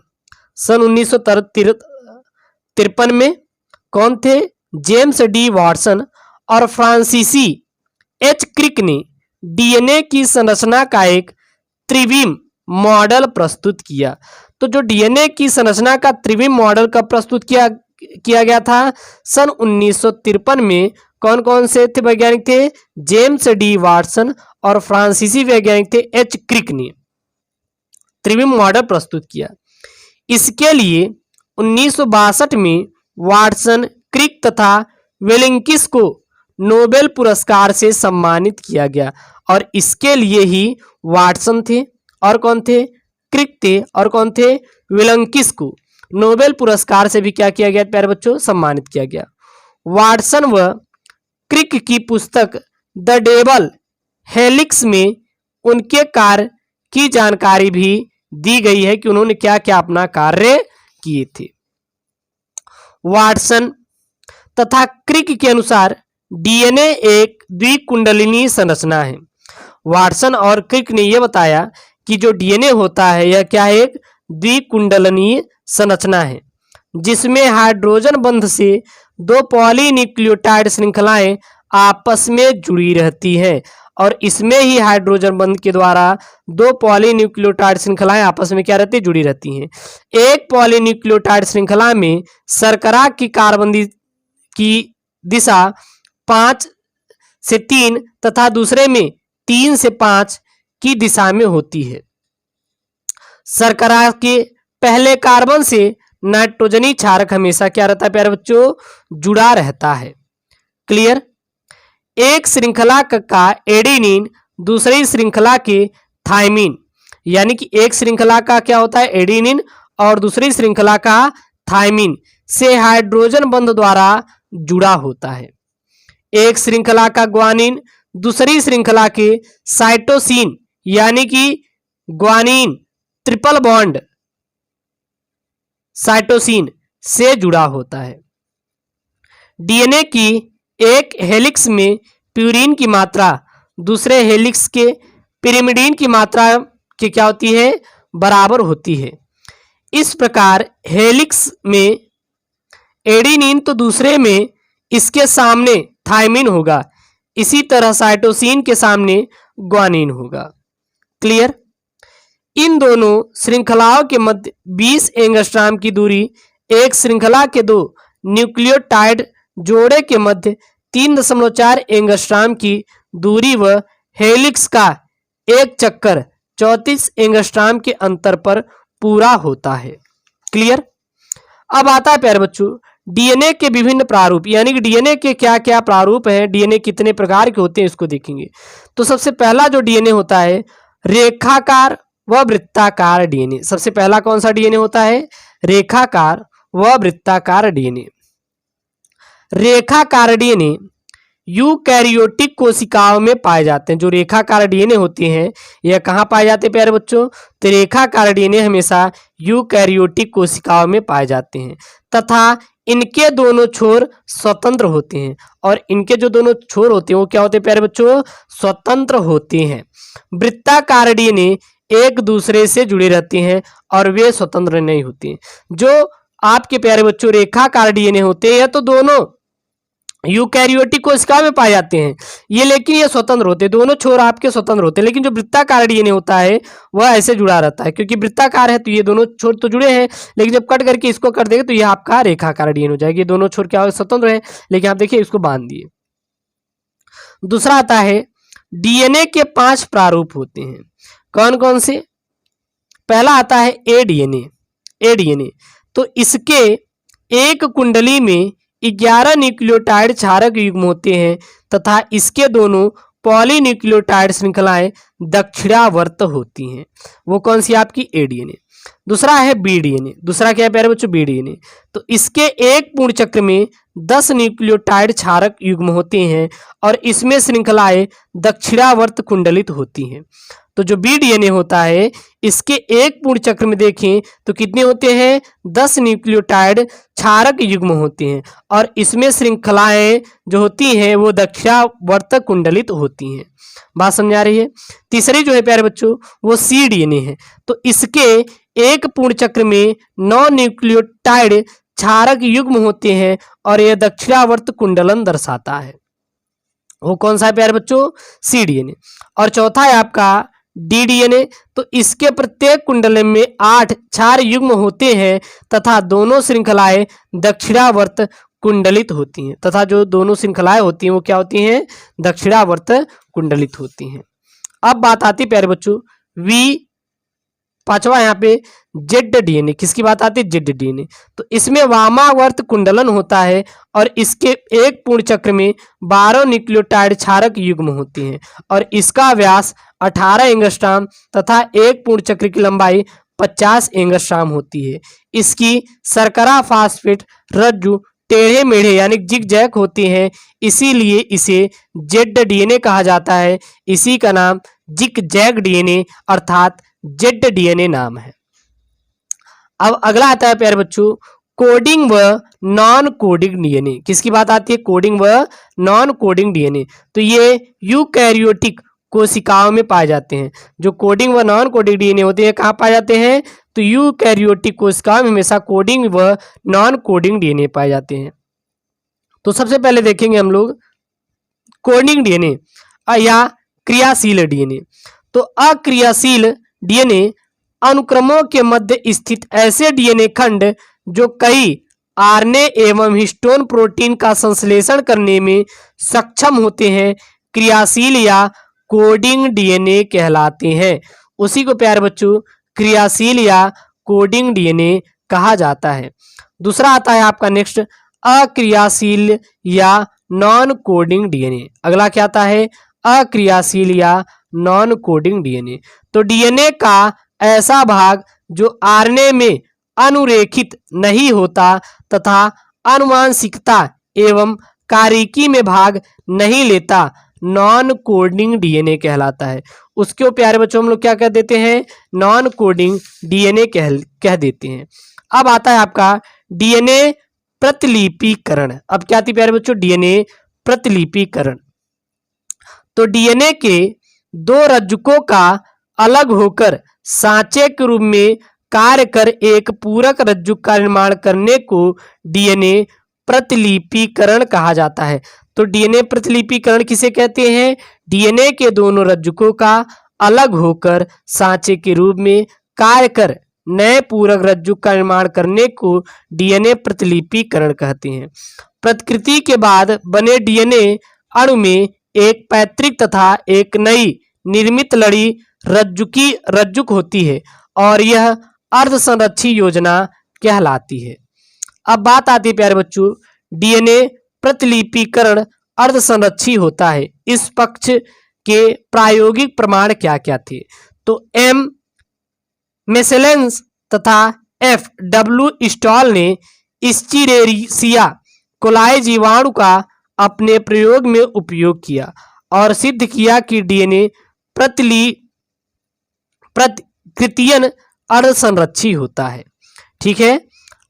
सन 1953 में कौन थे? जेम्स डी वाटसन और फ्रांसीसी एच क्रिक ने डीएनए की संरचना का एक त्रिविम मॉडल प्रस्तुत किया। तो जो डीएनए की संरचना का त्रिविम मॉडल कब प्रस्तुत किया गया था? सन 1953 में। कौन कौन से थे वैज्ञानिक थे? जेम्स डी वाटसन और फ्रांसीसी वैज्ञानिक थे एच क्रिक ने त्रिविम मॉडल प्रस्तुत किया। इसके लिए 1962 में वाटसन, क्रिक तथा वेलिंकिस को नोबेल पुरस्कार से सम्मानित किया गया। और इसके लिए ही वाटसन थे और कौन थे? क्रिक थे और कौन थे? वेलिंकिस को नोबेल पुरस्कार से भी क्या किया गया प्यारे बच्चों? सम्मानित किया गया। वाटसन व क्रिक की पुस्तक द डबल हेलिक्स में उनके कार्य की जानकारी भी दी गई है कि उन्होंने क्या क्या अपना कार्य किए थे। वाटसन तथा क्रिक के अनुसार डीएनए एक द्विकुंडलिनी संरचना है। वाटसन और क्रिक ने यह बताया कि जो डीएनए होता है यह क्या है? एक द्विकुंडलिनी संरचना है, जिसमें हाइड्रोजन बंध से 2 पॉलीन्यूक्लियोटाइड श्रृंखलाएं आपस में जुड़ी रहती हैं। और इसमें ही हाइड्रोजन बंध के द्वारा 2 पॉलीन्यूक्लियोटाइड श्रृंखलाएं आपस में क्या रहती? जुड़ी रहती हैं। एक पॉलीन्यूक्लियोटाइड श्रृंखला में शर्करा की कार्बन की दिशा 5 से 3 तथा दूसरे में 3 से 5 की दिशा में होती है। शर्करा के पहले कार्बन से नाइट्रोजनी क्षारक हमेशा क्या रहता है प्यारे बच्चों? जुड़ा रहता है। क्लियर? एक श्रृंखला का एडेनिन दूसरी श्रृंखला के थायमिन, यानी कि एक श्रृंखला का क्या होता है? एडेनिन और दूसरी श्रृंखला का थायमिन से हाइड्रोजन बंध द्वारा जुड़ा होता है। एक श्रृंखला का ग्वानिन दूसरी श्रृंखला के साइटोसिन यानी कि ग्वानिन ट्रिपल बॉन्ड साइटोसिन से जुड़ा होता है। डीएनए की एक हेलिक्स में प्यूरिन की मात्रा दूसरे हेलिक्स के पिरिमिडीन की मात्रा की क्या होती है, बराबर होती है। इस प्रकार हेलिक्स में एडेनिन तो दूसरे में इसके सामने थायमिन होगा, इसी तरह साइटोसिन के सामने ग्वानिन होगा। क्लियर। इन दोनों श्रृंखलाओं के मध्य 20 एंगस्ट्रॉम की दूरी, एक श्रृंखला के दो न्यूक्लियोटाइड जोड़े के मध्य 3.4 एंगस्ट्रॉम की दूरी व हेलिक्स का एक चक्कर 34 एंगस्ट्रॉम के अंतर पर पूरा होता है। क्लियर। अब आता है प्यारे बच्चों डीएनए के विभिन्न प्रारूप, यानी कि डीएनए के क्या क्या प्रारूप हैं, डीएनए कितने प्रकार के होते हैं, इसको देखेंगे। तो सबसे पहला जो डीएनए होता है रेखाकार व वृत्ताकार डीएनए। सबसे पहला कौन सा डीएनए होता है, रेखाकार व वृत्ताकार डीएनए। रेखाकार डीएनए यूकैरियोटिक कोशिकाओं में पाए जाते हैं। जो रेखाकार डीएनए होते हैं यह कहाँ पाए जाते हैं प्यारे बच्चों, तो रेखाकार डीएनए हमेशा यूकैरियोटिक कोशिकाओं में पाए जाते हैं तथा इनके दोनों छोर स्वतंत्र होते हैं। और इनके जो दोनों छोर होते हैं वो क्या होते हैं प्यारे बच्चों, स्वतंत्र होते हैं। वृत्ताकार डीएनए एक दूसरे से जुड़े रहते हैं और वे स्वतंत्र नहीं होते हैं। जो आपके प्यारे बच्चों रेखाकार डीएनए होते हैं तो दोनों यूकैरियोटिक कोशिका में पाए जाते हैं ये, लेकिन ये स्वतंत्र होते हैं, दोनों छोर आपके स्वतंत्र होते हैं। लेकिन जो वृत्ताकार डीएनए होता है वह ऐसे जुड़ा रहता है, क्योंकि वृत्ताकार है तो ये दोनों छोर तो जुड़े हैं, लेकिन जब कट करके इसको कर देंगे तो ये आपका रेखाकार डीएनए हो जाएगा। ये दोनों छोर क्या स्वतंत्र है, लेकिन आप देखिए इसको बांध दिए। दूसरा आता है डीएनए के 5 प्रारूप होते हैं। कौन कौन से, पहला आता है ए डीएनए। तो इसके एक कुंडली में 11 न्यूक्लियोटाइड क्षारक युग्म होते हैं तथा इसके दोनों पॉलीन्यूक्लियोटाइड श्रृंखलाएं दक्षिणावर्त होती हैं। वो कौन सी आपकी ए डीएनए। दूसरा है बी डीएनए। दूसरा क्या है प्यारे बच्चों, बी डीएनए। तो इसके एक पूर्ण चक्र में 10 न्यूक्लियोटाइड क्षारक युग्म होते हैं और इसमें श्रृंखलाएं दक्षिणावर्त कुंडलित होती हैं। तो जो बी डीएनए होता है इसके एक पूर्ण चक्र में देखें तो कितने होते हैं, 10 न्यूक्लियोटाइड क्षारक युग्म होते हैं और इसमें श्रृंखलाएं जो होती हैं वो दक्षिणावर्त कुंडलित होती हैं। बात समझ आ रही है। तीसरी जो है प्यारे बच्चों वो सी डीएनए है। तो इसके एक पूर्ण चक्र में 9 न्यूक्लियोटाइड क्षारक युग्म होते हैं और यह दक्षिणावर्त कुंडलन दर्शाता है। वो कौन सा है प्यारे बच्चों, सी डीएनए। और चौथा है आपका डी डीएनए। तो इसके प्रत्येक कुंडलन में 8 क्षार युग्म होते हैं तथा दोनों श्रृंखलाएं दक्षिणावर्त कुंडलित होती हैं तथा जो दोनों श्रृंखलाएं होती हैं वो क्या होती हैं, दक्षिणावर्त कुंडलित होती हैं। अब बात आती है प्यारे बच्चों वी, पांचवा यहाँ पे जेड डीएनए। किसकी बात आती है, जेड डीएनए। तो इसमें वामावर्त कुंडलन होता है और इसके एक पूर्ण चक्र में 12 न्यूक्लियोटाइड क्षारक युग्म होते हैं और इसका व्यास 18 एंगस्ट्रॉम तथा एक पूर्ण चक्र की लंबाई 50 एंगस्ट्रॉम होती है। इसकी शर्करा फास्फेट रज्जु टेढ़े मेढ़े यानी जिग जैग होते हैं, इसीलिए इसे जेड डीएनए कहा जाता है। इसी का नाम जिग जैग डीएनए अर्थात जेड डीएनए नाम है। अब अगला आता है प्यारे बच्चों कोडिंग व नॉन कोडिंग डीएनए। किसकी बात आती है, कोडिंग व नॉन कोडिंग डीएनए। तो ये यूकैरियोटिक कोशिकाओं में पाए जाते हैं। जो कोडिंग व नॉन कोडिंग डीएनए होते हैं कहाँ पाए जाते हैं, तो यूकैरियोटिक कोशिकाओं में हमेशा कोडिंग व नॉन कोडिंग डीएनए पाए जाते हैं। तो सबसे पहले देखेंगे हम लोग कोडिंग डीएनए या क्रियाशील डीएनए। तो अक्रियाशील डीएनए अनुक्रमों के मध्य स्थित ऐसे डीएनए खंड जो कई आरएनए एवं हिस्टोन प्रोटीन का संश्लेषण करने में सक्षम होते हैं क्रियाशील या कोडिंग डीएनए कहलाते हैं। उसी को प्यारे बच्चों क्रियाशील या कोडिंग डीएनए कहा जाता है। दूसरा आता है आपका नेक्स्ट अक्रियाशील या नॉन कोडिंग डीएनए। अगला क्या आता है, अक्रियाशील या नॉन कोडिंग डीएनए। तो डीएनए का ऐसा भाग जो आरएनए में अनुरेखित नहीं होता तथा आनुवांशिकता एवं कार्यकी में भाग नहीं लेता नॉन कोडिंग डीएनए कहलाता है। उसको प्यारे बच्चों हम लोग क्या कह देते हैं, नॉन कोडिंग डीएनए कह देते हैं। अब आता है आपका डीएनए प्रतिलिपिकरण। अब क्या आती प्यारे बच्चों, डीएनए प्रतिलिपिकरण। तो डीएनए के दो रज्जुकों का अलग होकर सांचे के रूप में कार्य कर एक पूरक रज्जुक का निर्माण करने को डीएनए प्रतिलिपिकरण कहा जाता है। तो डीएनए प्रतिलिपिकरण किसे कहते हैं, डीएनए के दोनों रज्जुकों का अलग होकर सांचे के रूप में कार्य कर नए पूरक रज्जुक का निर्माण करने को डीएनए प्रतिलिपिकरण कहते हैं। प्रतिकृति के बाद बने डीएनए अणु में एक पैतृक तथा एक नई निर्मित लड़ी रज्जुक होती है और यह अर्धसंरक्षी योजना कहलाती है। अब बात आती है प्यारे बच्चों, डीएनए प्रतिलिपिकरण अर्धसंरक्षी होता है, इस पक्ष के प्रायोगिक प्रमाण क्या क्या थे। तो एम मेसेलेंस तथा एफ डब्ल्यू स्टॉल ने इस्चिरेसिया कोलाई जीवाणु का अपने प्रयोग में उपयोग किया और सिद्ध किया कि डीएनए प्रतिकृतियन अर्धसंरक्षी होता है। ठीक है,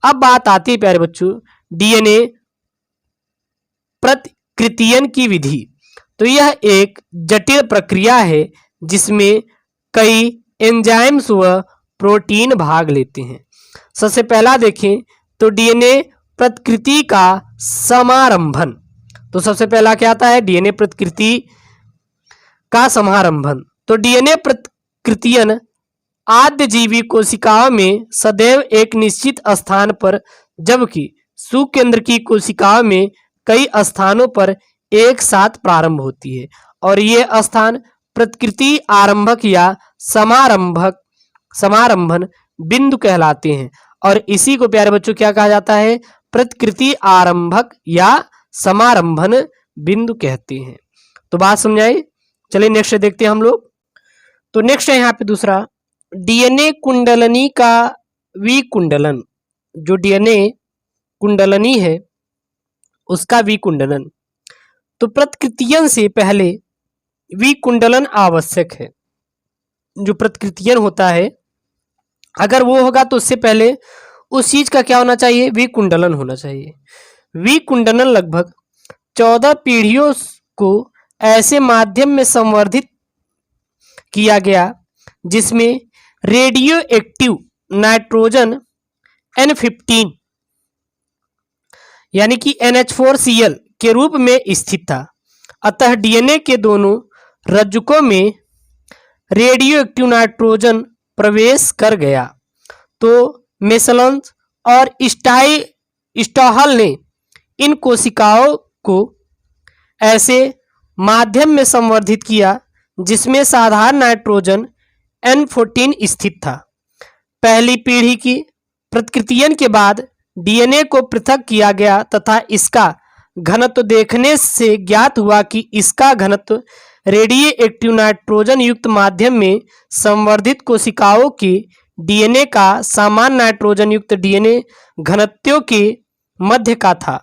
अब बात आती है प्यारे बच्चों डीएनए प्रतिकृतियन की विधि। तो यह एक जटिल प्रक्रिया है जिसमें कई एंजाइम्स व प्रोटीन भाग लेते हैं। सबसे पहला देखें तो डीएनए प्रतिकृति का समारंभन। तो सबसे पहला क्या आता है, डीएनए प्रतिकृति का समारंभन। तो डीएनए प्रतिकृतियन आद्यजीवी कोशिकाओं में सदैव एक निश्चित स्थान पर, जबकि सुकेंद्र की कोशिकाओं में कई स्थानों पर एक साथ प्रारंभ होती है और ये स्थान प्रतिकृति आरंभक या समारंभन बिंदु कहलाते हैं और इसी को प्यारे बच्चों क्या कहा जाता है, प्रतिकृति आरंभक या समारंभन बिंदु कहते हैं। तो बात समझाई। चलिए नेक्स्ट देखते हैं हम लोग। तो नेक्स्ट है यहाँ पे दूसरा, डीएनए कुंडलनी का विकुंडलन। जो डीएनए कुंडलनी है उसका विकुंडलन। तो प्रतिकृतियन से पहले विकुंडलन आवश्यक है। जो प्रतिकृतियन होता है अगर वो होगा तो उससे पहले उस चीज का क्या होना चाहिए, विकुंडलन होना चाहिए। विकुंडलन लगभग 14 पीढ़ियों को ऐसे माध्यम में संवर्धित किया गया जिसमें रेडियो एक्टिव नाइट्रोजन N15 यानी कि NH4Cl के रूप में स्थित था। अतः डीएनए के दोनों रज्जुकों में रेडियो एक्टिव नाइट्रोजन प्रवेश कर गया। तो मेसलन्स और स्टॉहल ने इन कोशिकाओं को ऐसे माध्यम में संवर्धित किया जिसमें साधारण नाइट्रोजन N14 स्थित था। पहली पीढ़ी की प्रतिकृतियन के बाद डीएनए को पृथक किया गया तथा इसका घनत्व देखने से ज्ञात हुआ कि इसका घनत्व रेडियो एक्टिव नाइट्रोजन युक्त माध्यम में संवर्धित कोशिकाओं के डीएनए का सामान्य नाइट्रोजन युक्त डीएनए घनत्वों के मध्य का था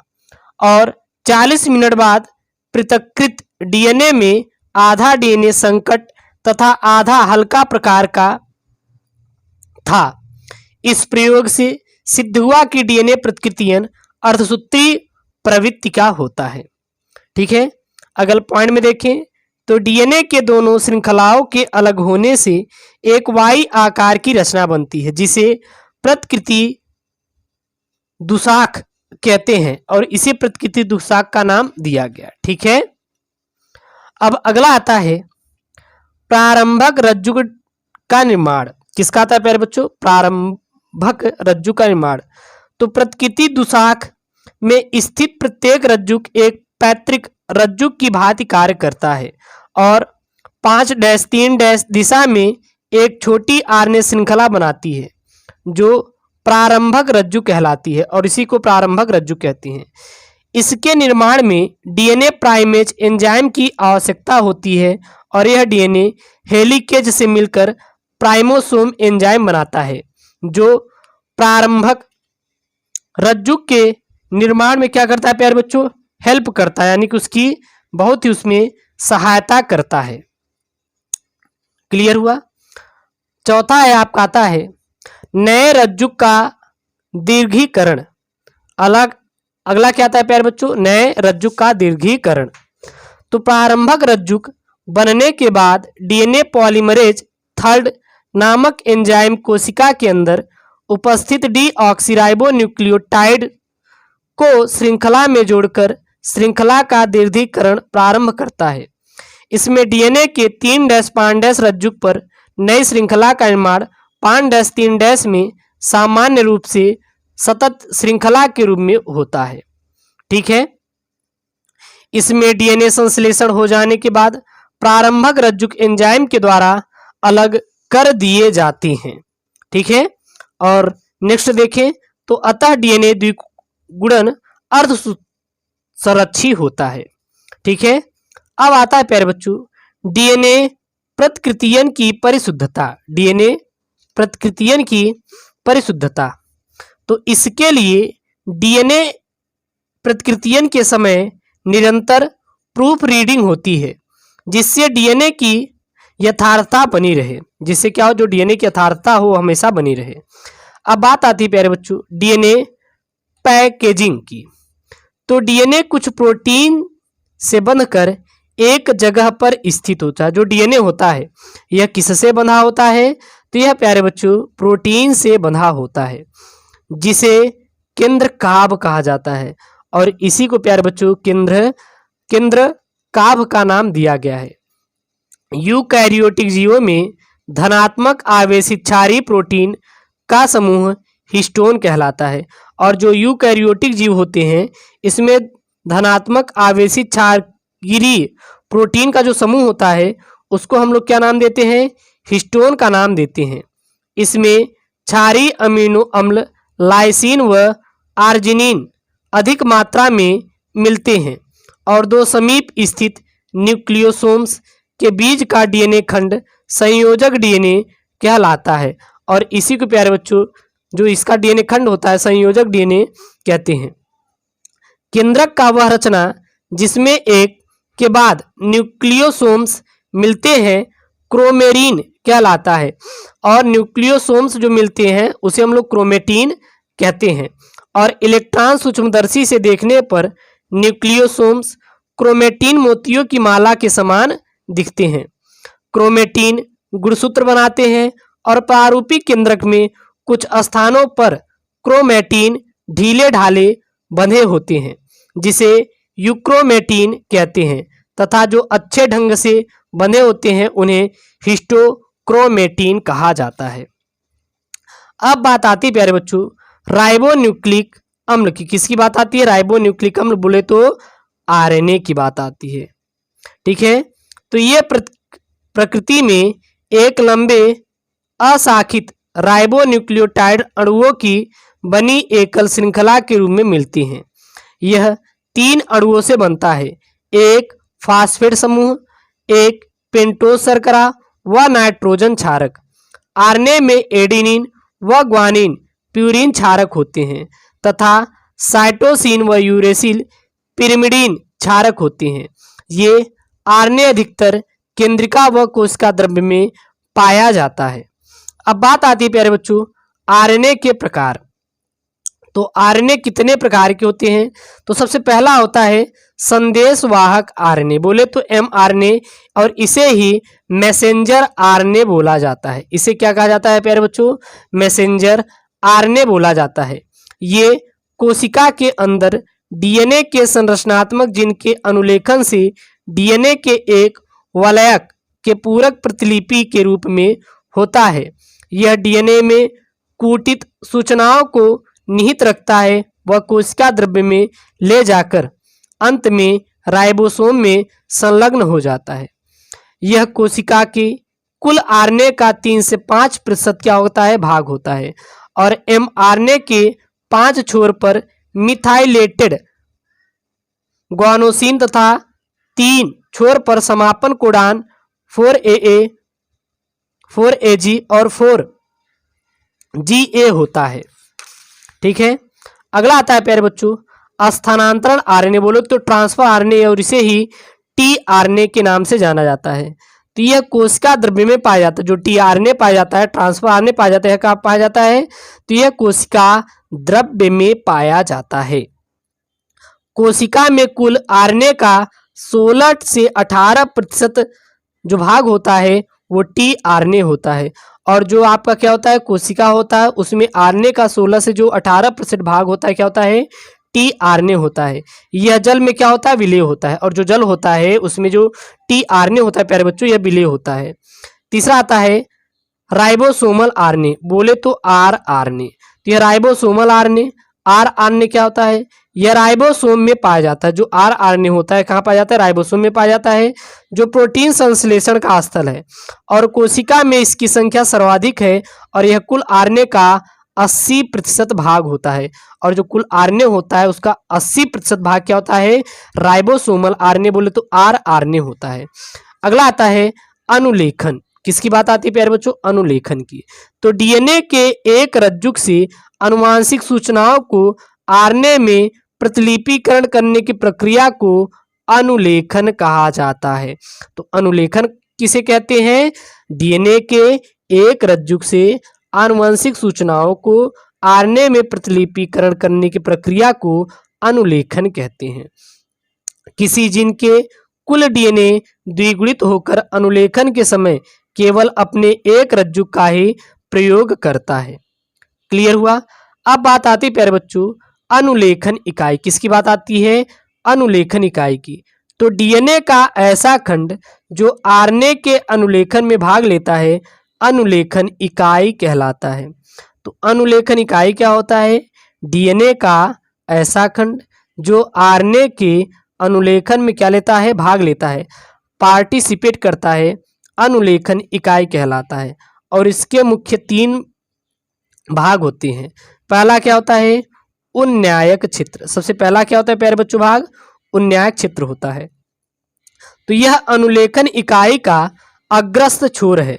और 40 मिनट बाद पृथक्कृत डीएनए में आधा डीएनए संकट तथा आधा हल्का प्रकार का था। इस प्रयोग से सिद्ध हुआ कि डीएनए प्रतिकृतियन अर्धसूत्री प्रवृत्ति का होता है। ठीक है, अगले पॉइंट में देखें तो डीएनए के दोनों श्रृंखलाओं के अलग होने से एक वाई आकार की रचना बनती है जिसे प्रतिकृति दुशाख कहते हैं और इसी प्रतिकृति दुशाख का नाम दिया गया। ठीक है, अब अगला आता है प्रारंभक रज्जु का निर्माण। किसका आता है प्यारे बच्चों, प्रारंभक रज्जु का निर्माण। तो प्रतिकृति दुशाख में स्थित प्रत्येक रज्जुक एक पैतृक रज्जुक की भांति कार्य करता है और 5-3 दिशा में एक छोटी आरएनए श्रृंखला बनाती है जो प्रारंभक रज्जु कहलाती है और इसी को प्रारंभक रज्जु कहते हैं। इसके निर्माण में डीएनए प्राइमेज एंजाइम की आवश्यकता होती है और यह डीएनए हेलिकेज से मिलकर प्राइमोसोम एंजाइम बनाता है जो प्रारंभक रज्जु के निर्माण में क्या करता है प्यारे बच्चों, हेल्प करता है, यानी कि उसकी बहुत ही उसमें सहायता करता है। क्लियर हुआ। चौथा है आपका आता है नए रज्जुक का दीर्घीकरण। अलग अगला क्या आता है प्यारे बच्चों, नए रज्जुक का दीर्घीकरण। तो प्रारंभक रज्जुक बनने के बाद डीएनए पॉलीमरेज थर्ड नामक एंजाइम कोशिका के अंदर उपस्थित डीऑक्सीराइबो न्यूक्लियोटाइड को श्रृंखला में जोड़कर श्रृंखला का दीर्घीकरण प्रारंभ करता है। इसमें डीएनए के 3-5' रज्जुक पर नई श्रृंखला का निर्माण 5-3' में सामान्य रूप से सतत श्रृंखला के रूप में होता है। ठीक है, इसमें डीएनए संश्लेषण हो जाने के बाद प्रारंभक रज्जुक एंजाइम के द्वारा अलग कर दिए जाते हैं। ठीक है, और नेक्स्ट देखें तो अतः डीएनए द्विगुणन अर्ध संरक्षी होता है। ठीक है, अब आता है प्यारे बच्चों डीएनए प्रतिकृतियन की परिशुद्धता। डीएनए प्रतिकृतियन की परिशुद्धता, तो इसके लिए डीएनए प्रतिकृतियन के समय निरंतर प्रूफ रीडिंग होती है, जिससे डीएनए की यथार्थता बनी रहे। जिससे क्या हो, जो डीएनए की यथार्थता हो हमेशा बनी रहे। अब बात आती है प्यारे बच्चों डीएनए पैकेजिंग की। तो डीएनए कुछ प्रोटीन से बंधकर एक जगह पर स्थित होता है। जो डीएनए होता है यह किससे बंधा होता है, तो यह प्यारे बच्चों प्रोटीन से बंधा होता है, जिसे केंद्र काभ कहा जाता है। और इसी को प्यारे बच्चों केंद्र काभ का नाम दिया गया है। यूकैरियोटिक जीवों में धनात्मक आवेशित क्षारीय प्रोटीन का समूह हिस्टोन कहलाता है। और जो यूकैरियोटिक जीव होते हैं इसमें धनात्मक आवेशित क्षारीय प्रोटीन का जो समूह होता है उसको हम लोग क्या नाम देते हैं, हिस्टोन का नाम देते हैं। इसमें क्षारीय अमीनो अम्ल लाइसिन व आर्जिनिन अधिक मात्रा में मिलते हैं। और दो समीप स्थित न्यूक्लियोसोम्स के बीच का डीएनए खंड संयोजक डीएनए कहलाता है। और इसी को प्यारे बच्चों जो इसका डीएनए खंड होता है संयोजक डीएनए कहते हैं। केंद्रक का वह रचना जिसमें एक के बाद न्यूक्लियोसोम्स मिलते हैं क्रोमेरीन कहलाता है। और न्यूक्लियोसोम्स जो मिलते हैं उसे हम लोग क्रोमेटीन कहते हैं। और इलेक्ट्रॉन सूक्ष्मदर्शी से देखने पर न्यूक्लियोसोम्स क्रोमेटीन मोतियों की माला के समान दिखते हैं। क्रोमेटीन गुणसूत्र बनाते हैं और प्रारूपिक केंद्रक में कुछ स्थानों पर क्रोमेटीन ढीले ढाले बंधे होते हैं, जिसे यूक्रोमेटीन कहते हैं। तथा जो अच्छे ढंग से बंधे होते हैं उन्हें हिस्टोक्रोमेटीन कहा जाता है। अब बात आती है प्यारे बच्चों राइबोन्यूक्लिक अम्ल की। किसकी बात आती है, राइबोन्यूक्लिक अम्ल बोले तो आरएनए की बात आती है। ठीक है, तो ये प्रकृति में एक लंबे अशाखित राइबोन्यूक्लियोटाइड अणुओं की बनी एकल श्रृंखला के रूप में मिलती हैं। यह 3 अणुओं से बनता है, एक फास्फेट समूह, एक पेंटोज शर्करा व नाइट्रोजन क्षारक। आरएनए में एडेनिन व ग्वानिन प्यूरिन क्षारक होते हैं तथा साइटोसिन व यूरेसिल पिरिमिडीन क्षारक होते हैं। ये आरएनए अधिकतर केंद्रिका व कोशिका द्रव्य में पाया जाता है। अब बात आती है प्यारे बच्चों आरएनए के प्रकार। तो आरएनए कितने प्रकार के होते हैं, तो सबसे पहला होता है संदेशवाहक आरएनए बोले तो एमआरएनए, और इसे ही मैसेंजर आरएनए बोला जाता है। इसे क्या कहा जाता है प्यारे बच्चों, मैसेंजर आरएनए बोला जाता है। ये कोशिका के अंदर डीएनए के संरचनात्मक जिन के अनुलेखन से डीएनए के एक वलयक के पूरक प्रतिलिपि के रूप में होता है। यह डीएनए में कूटित सूचनाओं को निहित रखता है व कोशिका द्रव्य में ले जाकर अंत में राइबोसोम में संलग्न हो जाता है। यह कोशिका की कुल आरएनए का 3 से 5% क्या होता है, भाग होता है। और एमआरएनए के 5 छोर पर मिथाइलेटेड ग्वानोसिन तथा 3 छोर पर समापन कोडान 4AA 4AG और 4GA होता है। ठीक है, अगला आता है प्यारे बच्चों स्थानांतरण आरएनए बोलो तो ट्रांसफर आरएनए, और इसे ही टीआरएनए के नाम से जाना जाता है। तो यह कोशिका द्रव्य में पाया जाता है। जो टीआरएनए पाया जाता है, ट्रांसफर आरएनए पाया जाता है, कहाँ पाया जाता है, तो यह कोशिका द्रव्य में पाया जाता है। कोशिका में कुल आरएनए का 16 से 18% जो भाग होता है वो टी आरएनए होता है। और जो आपका क्या होता है, कोशिका होता है, उसमें आरएनए का 16 से जो 18% भाग होता है क्या होता है, टी आरएनए होता है। यह जल में क्या होता है, विलेय होता है। और जो जल होता है उसमें जो टी आरएनए होता है प्यारे बच्चों, यह विलेय होता है। तीसरा आता है राइबोसोमल आरएनए, बोले तो आर आरएनए। तो यह राइबोसोमल आरएनए, आर आरएनए क्या होता है, यह राइबोसोम में पाया जाता है। जो आर आरएनए होता है कहाँ पाया जाता है, राइबोसोम में पाया जाता है, जो प्रोटीन संश्लेषण का स्थल है। और कोशिका में इसकी संख्या सर्वाधिक है और यह कुल आरएनए का 80% भाग होता है। और जो कुल आरएनए होता है उसका 80% भाग क्या होता है, राइबोसोमल आरएनए, बोले तो आर आरएनए होता है। अगला आता है अनुलेखन। किसकी बात आती है प्यारे बच्चों, अनुलेखन की। तो डीएनए के एक रज्जुक से आनुवांशिक सूचनाओं को आरएनए में प्रतिलिपिकरण करने की प्रक्रिया को अनुलेखन कहा जाता है। तो अनुलेखन किसे कहते हैं, डीएनए के एक रज्जुक से आनुवंशिक सूचनाओं को आरएनए में प्रतिलिपिकरण करने की प्रक्रिया को अनुलेखन कहते हैं। किसी जीन के कुल डीएनए द्विगुणित होकर अनुलेखन के समय केवल अपने एक रज्जुक का ही प्रयोग करता है। क्लियर हुआ। अब बात आती है प्यारे बच्चों अनुलेखन इकाई। किसकी बात आती है, अनुलेखन इकाई की। तो डीएनए का ऐसा खंड जो आरएनए के अनुलेखन में भाग लेता है अनुलेखन इकाई कहलाता है। तो अनुलेखन इकाई क्या होता है, डीएनए का ऐसा खंड जो आरएनए के अनुलेखन में क्या लेता है, भाग लेता है, पार्टिसिपेट करता है, अनुलेखन इकाई कहलाता है। और इसके मुख्य 3 भाग होते हैं। पहला क्या होता है, उन्यायक क्षेत्र। सबसे पहला क्या होता है प्यारे बच्चों, भाग उन्यायक क्षेत्र होता है। तो यह अनुलेखन इकाई का अग्रस्त छोर है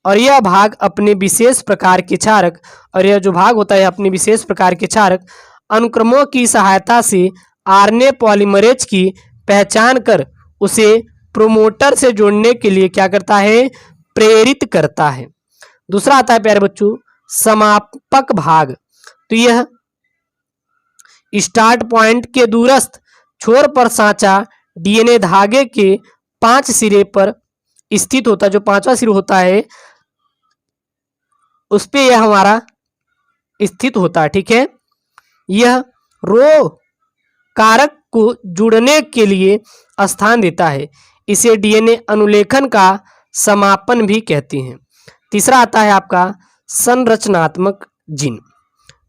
और यह भाग अपने विशेष प्रकार के क्षारक, और यह जो भाग होता है अपने विशेष प्रकार के क्षारक अनुक्रमों की सहायता से आरएनए पॉलीमरेज की पहचान कर उसे प्रोमोटर से जोड़ने के लिए क्या करता है, प्रेरित करता है। दूसरा आता है प्यारे बच्चों समापक भाग। तो यह स्टार्ट पॉइंट के दूरस्थ छोर पर सांचा डीएनए धागे के 5 सिरे पर स्थित होता है। जो 5वां सिरा होता है उस पे यह हमारा स्थित होता है, ठीक है। यह रो कारक को जुड़ने के लिए स्थान देता है। इसे डीएनए अनुलेखन का समापन भी कहते हैं। तीसरा आता है आपका संरचनात्मक जीन।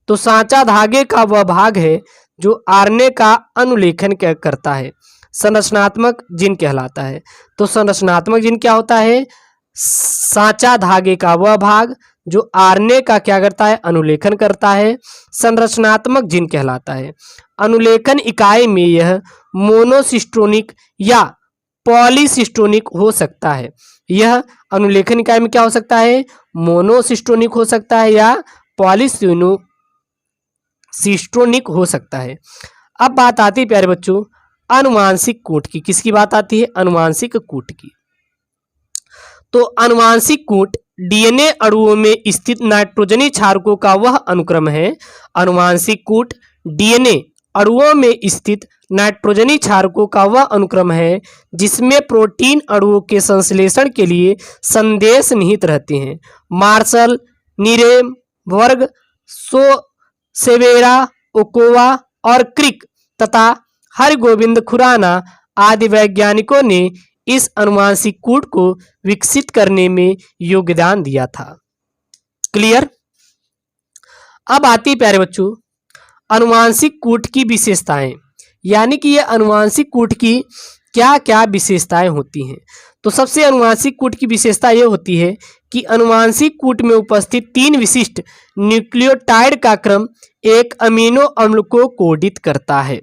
तो सांचा धागे का वह भाग है जो आरएनए का अनुलेखन करता है, संरचनात्मक जीन कहलाता है। तो संरचनात्मक जीन क्या होता है, सांचा धागे का वह भाग जो आरएनए का क्या करता है, अनुलेखन करता है, संरचनात्मक जीन कहलाता है। अनुलेखन इकाई में यह मोनोसिस्टोनिक या पॉलीसिस्टोनिक हो सकता है। यह अनुलेखन इकाई में क्या हो सकता है, मोनोसिस्टोनिक हो सकता है या पॉलीसिस्टोनिक हो सकता है। अब बात आती है प्यारे बच्चों अनुवांशिक कूट की। किसकी बात आती है, अनुवांशिक कूट की। तो अनुवांशिक कूट डीएनए अणुओं में स्थित नाइट्रोजनी क्षारकों का वह अनुक्रम है। अनुवांशिक कूट डीएनए अणुओं में स्थित नाइट्रोजनी क्षारकों का वह अनुक्रम है जिसमें प्रोटीन अणुओं के संश्लेषण के लिए संदेश निहित रहते हैं। मार्शल, नीरेम, वर्ग, सेवेरा, ओकोवा और क्रिक तथा हरगोविंद खुराना आदि वैज्ञानिकों ने इस अनुवांशिक कूट को विकसित करने में योगदान दिया था। क्लियर। अब आती प्यारे बच्चों अनुवांशिक कूट की विशेषताएं, यानी कि यह अनुवांशिक कूट की क्या क्या विशेषताएं होती हैं। तो सबसे अनुवांशिक कूट की विशेषता यह होती है कि अनुवांशिक कूट में उपस्थित 3 विशिष्ट न्यूक्लियोटाइड का क्रम एक अमीनो अम्ल को कोडित करता है।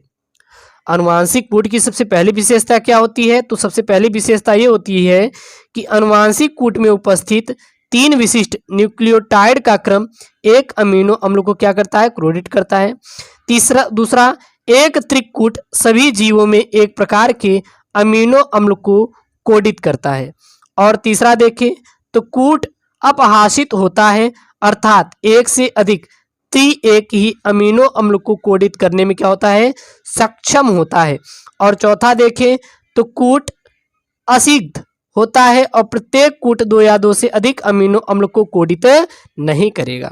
अनुवांशिक कूट की सबसे पहली विशेषता क्या होती है, तो सबसे पहली विशेषता ये होती है कि अनुवांशिक कूट में उपस्थित 3 विशिष्ट न्यूक्लियोटाइड का क्रम एक अमीनो अम्ल को क्या करता है, कोडित करता है। दूसरा एक त्रिकूट सभी जीवों में एक प्रकार के अमीनो अम्ल को कोडित करता है। और तीसरा देखें तो कूट अपहासित होता है, अर्थात एक से अधिक स्त्री एक ही अमीनो अम्ल को कोडित करने में क्या होता है, सक्षम होता है। और चौथा देखें तो कूट असिद्ध होता है और प्रत्येक कूट 2 या 2 से अधिक अमीनो अम्ल को कोडित नहीं करेगा।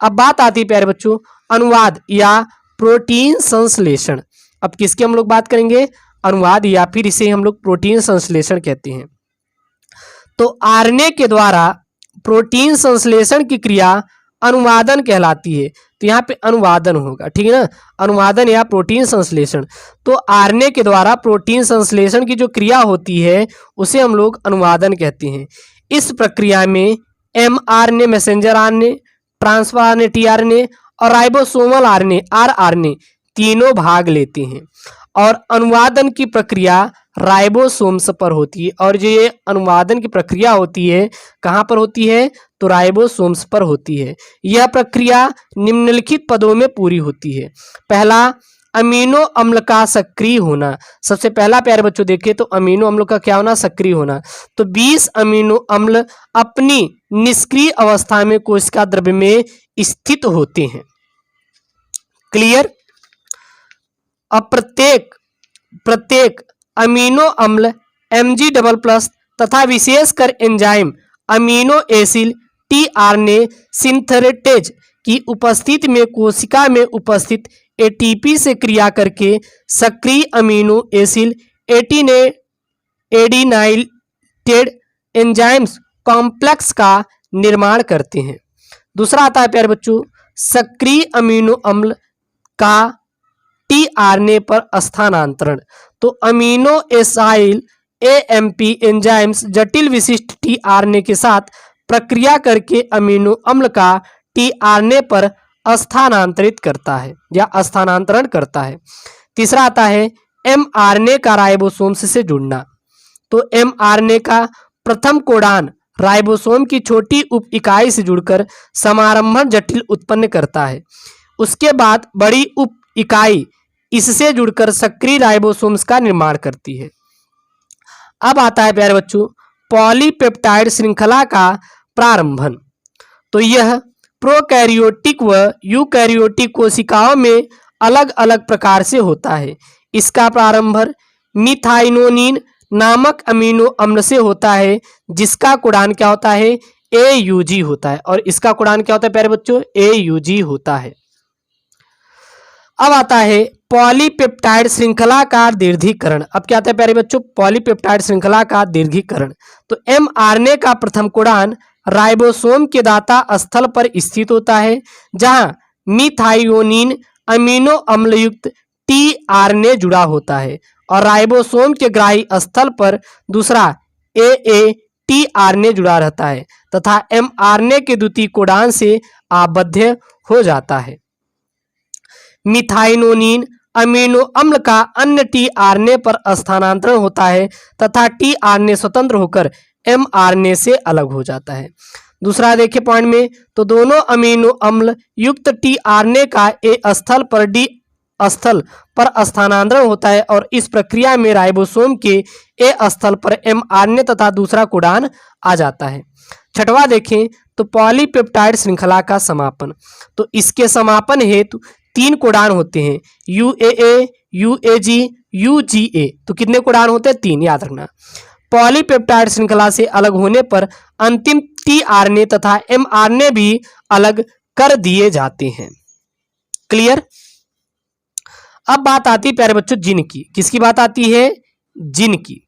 अब बात आती है प्यारे बच्चों अनुवाद या प्रोटीन संश्लेषण। अब किसकी हम लोग बात करेंगे, अनुवाद या फिर इसे हम लोग प्रोटीन संश्लेषण कहते हैं। तो आरएनए के द्वारा प्रोटीन संश्लेषण की क्रिया अनुवादन कहलाती है। तो यहाँ पे अनुवादन होगा, ठीक है ना, अनुवादन या प्रोटीन संश्लेषण। तो आरएनए के द्वारा प्रोटीन संश्लेषण की जो क्रिया होती है उसे हम लोग अनुवादन कहते हैं। इस प्रक्रिया में mRNA messenger RNA, transfer RNA tRNA और राइबोसोमल आरएनए आरआरएनए तीनों भाग लेते हैं। और अनुवादन की प्रक्रिया राइबोसोम्स पर होती है। और जो ये अनुवादन की प्रक्रिया होती है कहाँ पर होती है, तो राइबोसोम्स पर होती है। यह प्रक्रिया निम्नलिखित पदों में पूरी होती है। पहला, अमीनो अम्ल का सक्रिय होना। सबसे पहला प्यारे बच्चों देखें तो अमीनो अम्ल का क्या होना, सक्रिय होना। तो 20 अमीनो अम्ल अपनी निष्क्रिय अवस्था में कोशिका द्रव्य में स्थित होते हैं। क्लियर। अब प्रत्येक अमीनो अम्ल Mg++ तथा विशेषकर enzyme amino acid tRNA synthetase की उपस्थिति में कोशिका में उपस्थित एटीपी से क्रिया करके सक्रिय अमीनो एसिड एडिनाइलेटेड एंजाइम्स कॉम्प्लेक्स का निर्माण करते हैं। दूसरा आता है प्यारे बच्चों सक्रिय अमीनो अम्ल का टीआरएनए पर स्थानांतरण। तो अमीनो एसाइल एएमपी एंजाइम्स जटिल विशिष्ट टीआरएनए के साथ प्रक्रिया करके अमीनो अम्ल का टीआरएनए पर स्थानांतरित करता है या स्थानांतरण करता है। तीसरा आता है एमआरएनए का राइबोसोम्स से जुड़ना। तो एमआरएनए का प्रथम कोडान राइबोसोम की छोटी उप इकाई से जुड़कर समारंभन जटिल उत्पन्न करता है। उसके बाद बड़ी उप इकाई इससे जुड़कर सक्रिय राइबोसोम्स का निर्माण करती है। अब आता है प्यारे बच्चों पॉलीपेप्टाइड श्रृंखला का प्रारंभन। तो यह प्रोकैरियोटिक व यूकैरियोटिक कोशिकाओं में अलग अलग प्रकार से होता है। इसका प्रारंभन मिथाइनोनिन नामक अमीनो अम्ल से होता है जिसका कोडान क्या होता है, AUG होता है। और इसका कोडान क्या होता है प्यारे बच्चों, AUG होता है। अब आता है पॉलीपेप्टाइड श्रृंखला का दीर्घीकरण। अब क्या आता है प्यारे बच्चों, पॉलीपेप्टाइड श्रृंखला का दीर्घीकरण। तो एमआरएनए का प्रथम कोडान राइबोसोम के दाता स्थल पर स्थित होता है जहां मिथाइयोनिन अमीनो अम्ल युक्त टीआरएनए जुड़ा होता है और राइबोसोम के ग्राही स्थल पर दूसरा AA टीआरएनए जुड़ा रहता है तथा एमआरएनए के द्वितीय कोडान से आबद्ध हो जाता है। मिथाइनोनिन अमीनो अम्ल का अन्य टीआरएनए पर स्थानांतरण होता है तथा टीआरएनए स्वतंत्र होकर एमआरएनए से अलग हो जाता है। दूसरा देखिए पॉइंट में, तो दोनों अमीनो अम्ल युक्त टीआरएनए का ए स्थल पर डी स्थल पर स्थानांतरण होता है और इस प्रक्रिया में राइबोसोम के ए स्थल पर एमआरएनए तथा दूसरा कोडान आ जाता है। छठवां देखें तो पॉलीपेप्टाइड श्रृंखला का समापन। तो इसके समापन हेतु 3 कोडान होते हैं, UAA, UAG, UGA। तो कितने कोडान होते हैं, 3, याद रखना। पॉलीपेप्टाइड श्रृंखला से अलग होने पर अंतिम टीआरएनए तथा एमआरएनए भी अलग कर दिए जाते हैं। क्लियर। अब बात आती है प्यारे बच्चों जिन की। किसकी बात आती है, जिन की।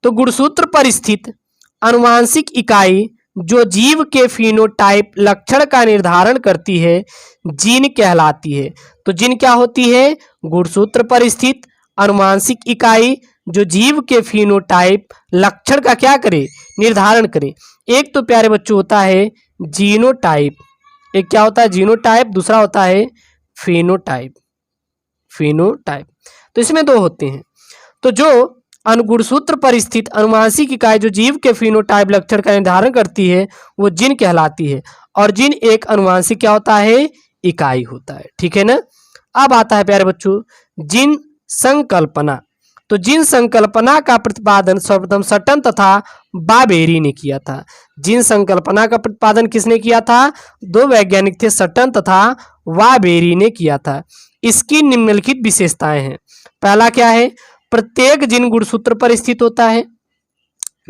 तो गुणसूत्र पर स्थित आनुवांशिक इकाई जो जीव के फिनोटाइप लक्षण का निर्धारण करती है जीन कहलाती है। तो जीन क्या होती है, गुणसूत्र पर स्थित आनुवांशिक इकाई जो जीव के फिनोटाइप लक्षण का क्या करे, निर्धारण करे। एक तो प्यारे बच्चों होता है जीनोटाइप, एक क्या होता है जीनोटाइप, दूसरा होता है फेनोटाइप। फेनोटाइप तो इसमें 2 होते हैं। तो जो अनुगुणसूत्र पर स्थित आनुवांशिक इकाई जो जीव के फिनोटाइप लक्षण का निर्धारण करती है वो जीन कहलाती है और जीन एक आनुवांशिक क्या होता है, इकाई होता है। ठीक है ना। अब आता है प्यारे बच्चों जीन संकल्पना। तो जीन संकल्पना का प्रतिपादन सर्वप्रथम सटन तथा बाबेरी ने किया था। जीन संकल्पना का प्रतिपादन किसने किया था, 2 वैज्ञानिक थे, सटन तथा वाबेरी ने किया था। इसकी निम्नलिखित विशेषताएं हैं। पहला क्या है, प्रत्येक जीन गुणसूत्र पर स्थित होता है।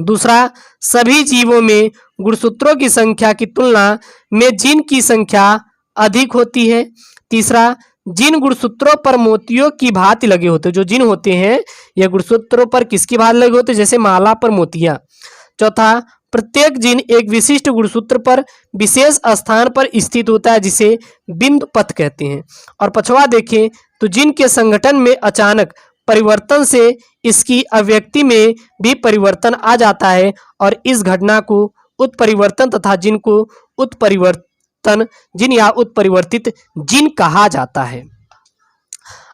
दूसरा, सभी जीवों में गुणसूत्रों की संख्या की तुलना में जीन की संख्या अधिक होती है। तीसरा, जिन गुणसूत्रों पर मोतियों की भांति लगे होते हैं, जो जिन होते हैं यह गुणसूत्रों पर किसकी भांति लगे होते हैं, जैसे माला पर मोतियां। चौथा, प्रत्येक जिन एक विशिष्ट गुणसूत्र पर विशेष स्थान पर स्थित होता है जिसे बिंदु पथ कहते हैं। और पांचवा देखें तो जिन के संगठन में अचानक परिवर्तन से इसकी अभिव्यक्ति में भी परिवर्तन आ जाता है और इस घटना को उत्परिवर्तन तथा जिन को उत्परिवर्तन जिन या उत्परिवर्तित जिन कहा जाता है।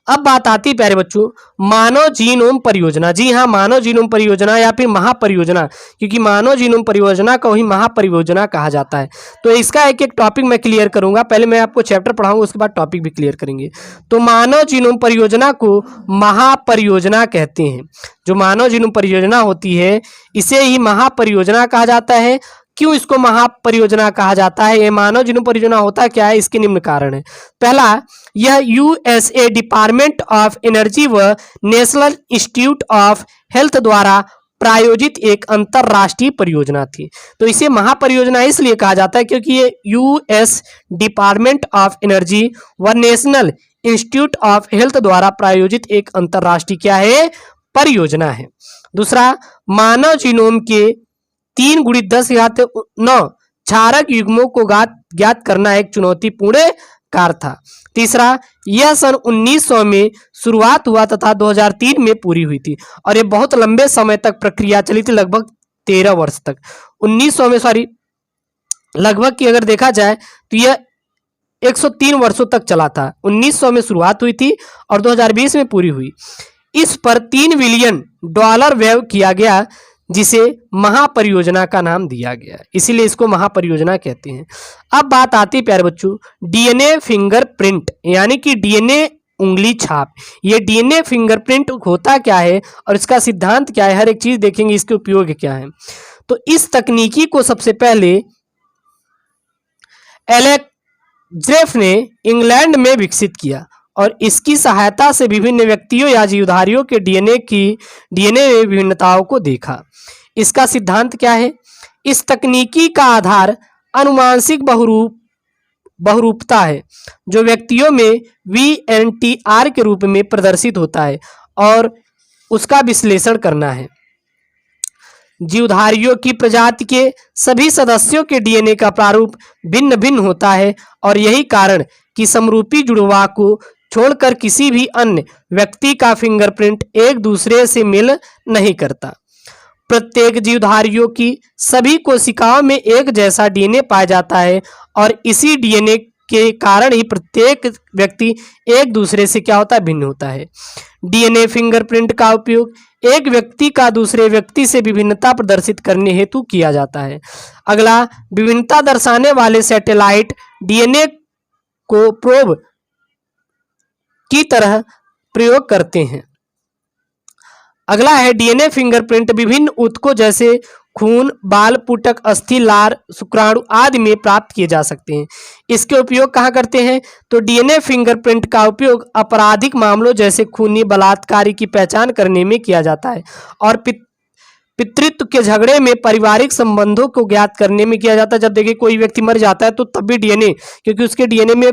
अब बात आती है प्यारे बच्चों मानव जीनोम परियोजना। जी हाँ, मानव जीनोम परियोजना या फिर महापरियोजना, क्योंकि मानव जीनोम परियोजना को ही महापरियोजना कहा जाता है। तो इसका एक एक टॉपिक मैं क्लियर करूंगा। पहले मैं आपको चैप्टर पढ़ाऊंगा, उसके बाद टॉपिक भी क्लियर करेंगे। तो मानव जीनोम परियोजना को महापरियोजना कहते हैं। जो मानव जीनोम परियोजना होती है इसे ही महापरियोजना कहा जाता है। क्यों इसको महापरियोजना कहा जाता है? ये मानव जीनोम परियोजना होता क्या है, इसके निम्न कारण है। पहला, यह यूएसए डिपार्टमेंट ऑफ एनर्जी व नेशनल इंस्टीट्यूट ऑफ हेल्थ द्वारा प्रायोजित एक अंतरराष्ट्रीय परियोजना थी। तो इसे महापरियोजना इसलिए कहा जाता है क्योंकि ये यूएस डिपार्टमेंट ऑफ एनर्जी व नेशनल इंस्टीट्यूट ऑफ हेल्थ द्वारा प्रायोजित एक अंतरराष्ट्रीय क्या है, परियोजना है। दूसरा, मानव जीनोम के 3 × 10⁹ क्षारक युग्मों को ज्ञात करना एक चुनौतीपूर्ण कार्य था। तीसरा, यह सन 1900 में शुरुआत हुआ तथा 2003 में पूरी हुई थी और यह बहुत लंबे समय तक प्रक्रिया चली थी, लगभग 13 वर्ष तक। 1900 में लगभग की अगर देखा जाए तो यह 103 वर्षों तक चला था। 1900 में शुरुआत हुई थी और 2020 में पूरी हुई। इस पर $3 बिलियन व्यय किया गया जिसे महापरियोजना का नाम दिया गया, इसीलिए इसको महापरियोजना कहते हैं। अब बात आती है प्यारे बच्चों डीएनए फिंगरप्रिंट यानी कि डीएनए उंगली छाप। ये डीएनए फिंगरप्रिंट होता क्या है और इसका सिद्धांत क्या है, हर एक चीज देखेंगे, इसके उपयोग क्या है। तो इस तकनीकी को सबसे पहले एलेक्जेफ ने इंग्लैंड में विकसित किया और इसकी सहायता से विभिन्न व्यक्तियों या जीवधारियों के डीएनए विभिन्नताओं को देखा। इसका सिद्धांत क्या है? इस तकनीकी का आधार अनुवांशिक बहुरूपता है जो व्यक्तियों में VNTR के रूप में प्रदर्शित होता है और उसका विश्लेषण करना है। जीवधारियों की प्रजाति के सभी सदस्यों के डीएनए का प्रारूप भिन्न भिन्न होता है और यही कारण कि समरूपी जुड़वा को छोड़कर किसी भी अन्य व्यक्ति का फिंगरप्रिंट एक दूसरे से मेल नहीं करता। प्रत्येक जीवधारियों की सभी कोशिकाओं में एक जैसा डीएनए पाया जाता है और इसी डीएनए के कारण ही प्रत्येक व्यक्ति एक दूसरे से क्या होता है, भिन्न होता है। डीएनए फिंगरप्रिंट का उपयोग एक व्यक्ति का दूसरे व्यक्ति से विभिन्नता प्रदर्शित करने हेतु किया जाता है। अगला, विभिन्नता दर्शाने वाले सैटेलाइट डीएनए को प्रोब की तरह प्रयोग करते हैं। अगला है डीएनए फिंगरप्रिंट विभिन्न ऊतकों जैसे खून, बाल, पुटक, अस्थि, लार, शुक्राणु आदि में प्राप्त किए जा सकते हैं। इसके उपयोग कहाँ करते हैं? तो डीएनए फिंगरप्रिंट का उपयोग आपराधिक मामलों जैसे खूनी बलात्कारी की पहचान करने में किया जाता है और पितृत्व के झगड़े में पारिवारिक संबंधों को ज्ञात करने में किया जाता है। जब देखिए कोई व्यक्ति मर जाता है तो तब भी डीएनए, क्योंकि उसके डीएनए में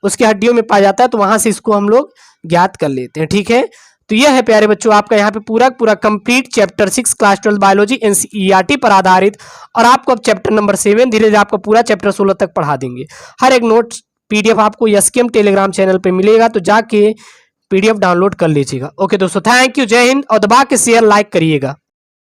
उसके हड्डियों में पाया जाता है, तो वहां से इसको हम लोग ज्ञात कर लेते हैं। ठीक है, तो यह है प्यारे बच्चों आपका यहाँ पे पूरा complete chapter 6 class 12 biology NCERT पर आधारित। और आपको अब चैप्टर नंबर 7 धीरे धीरे आपको पूरा चैप्टर 16 तक पढ़ा देंगे। हर एक नोट्स पीडीएफ आपको एसकेएम टेलीग्राम चैनल पे मिलेगा, तो जाके पीडीएफ डाउनलोड कर लीजिएगा। ओके दोस्तों, थैंक यू, जय हिंद और दबा के शेयर लाइक करिएगा।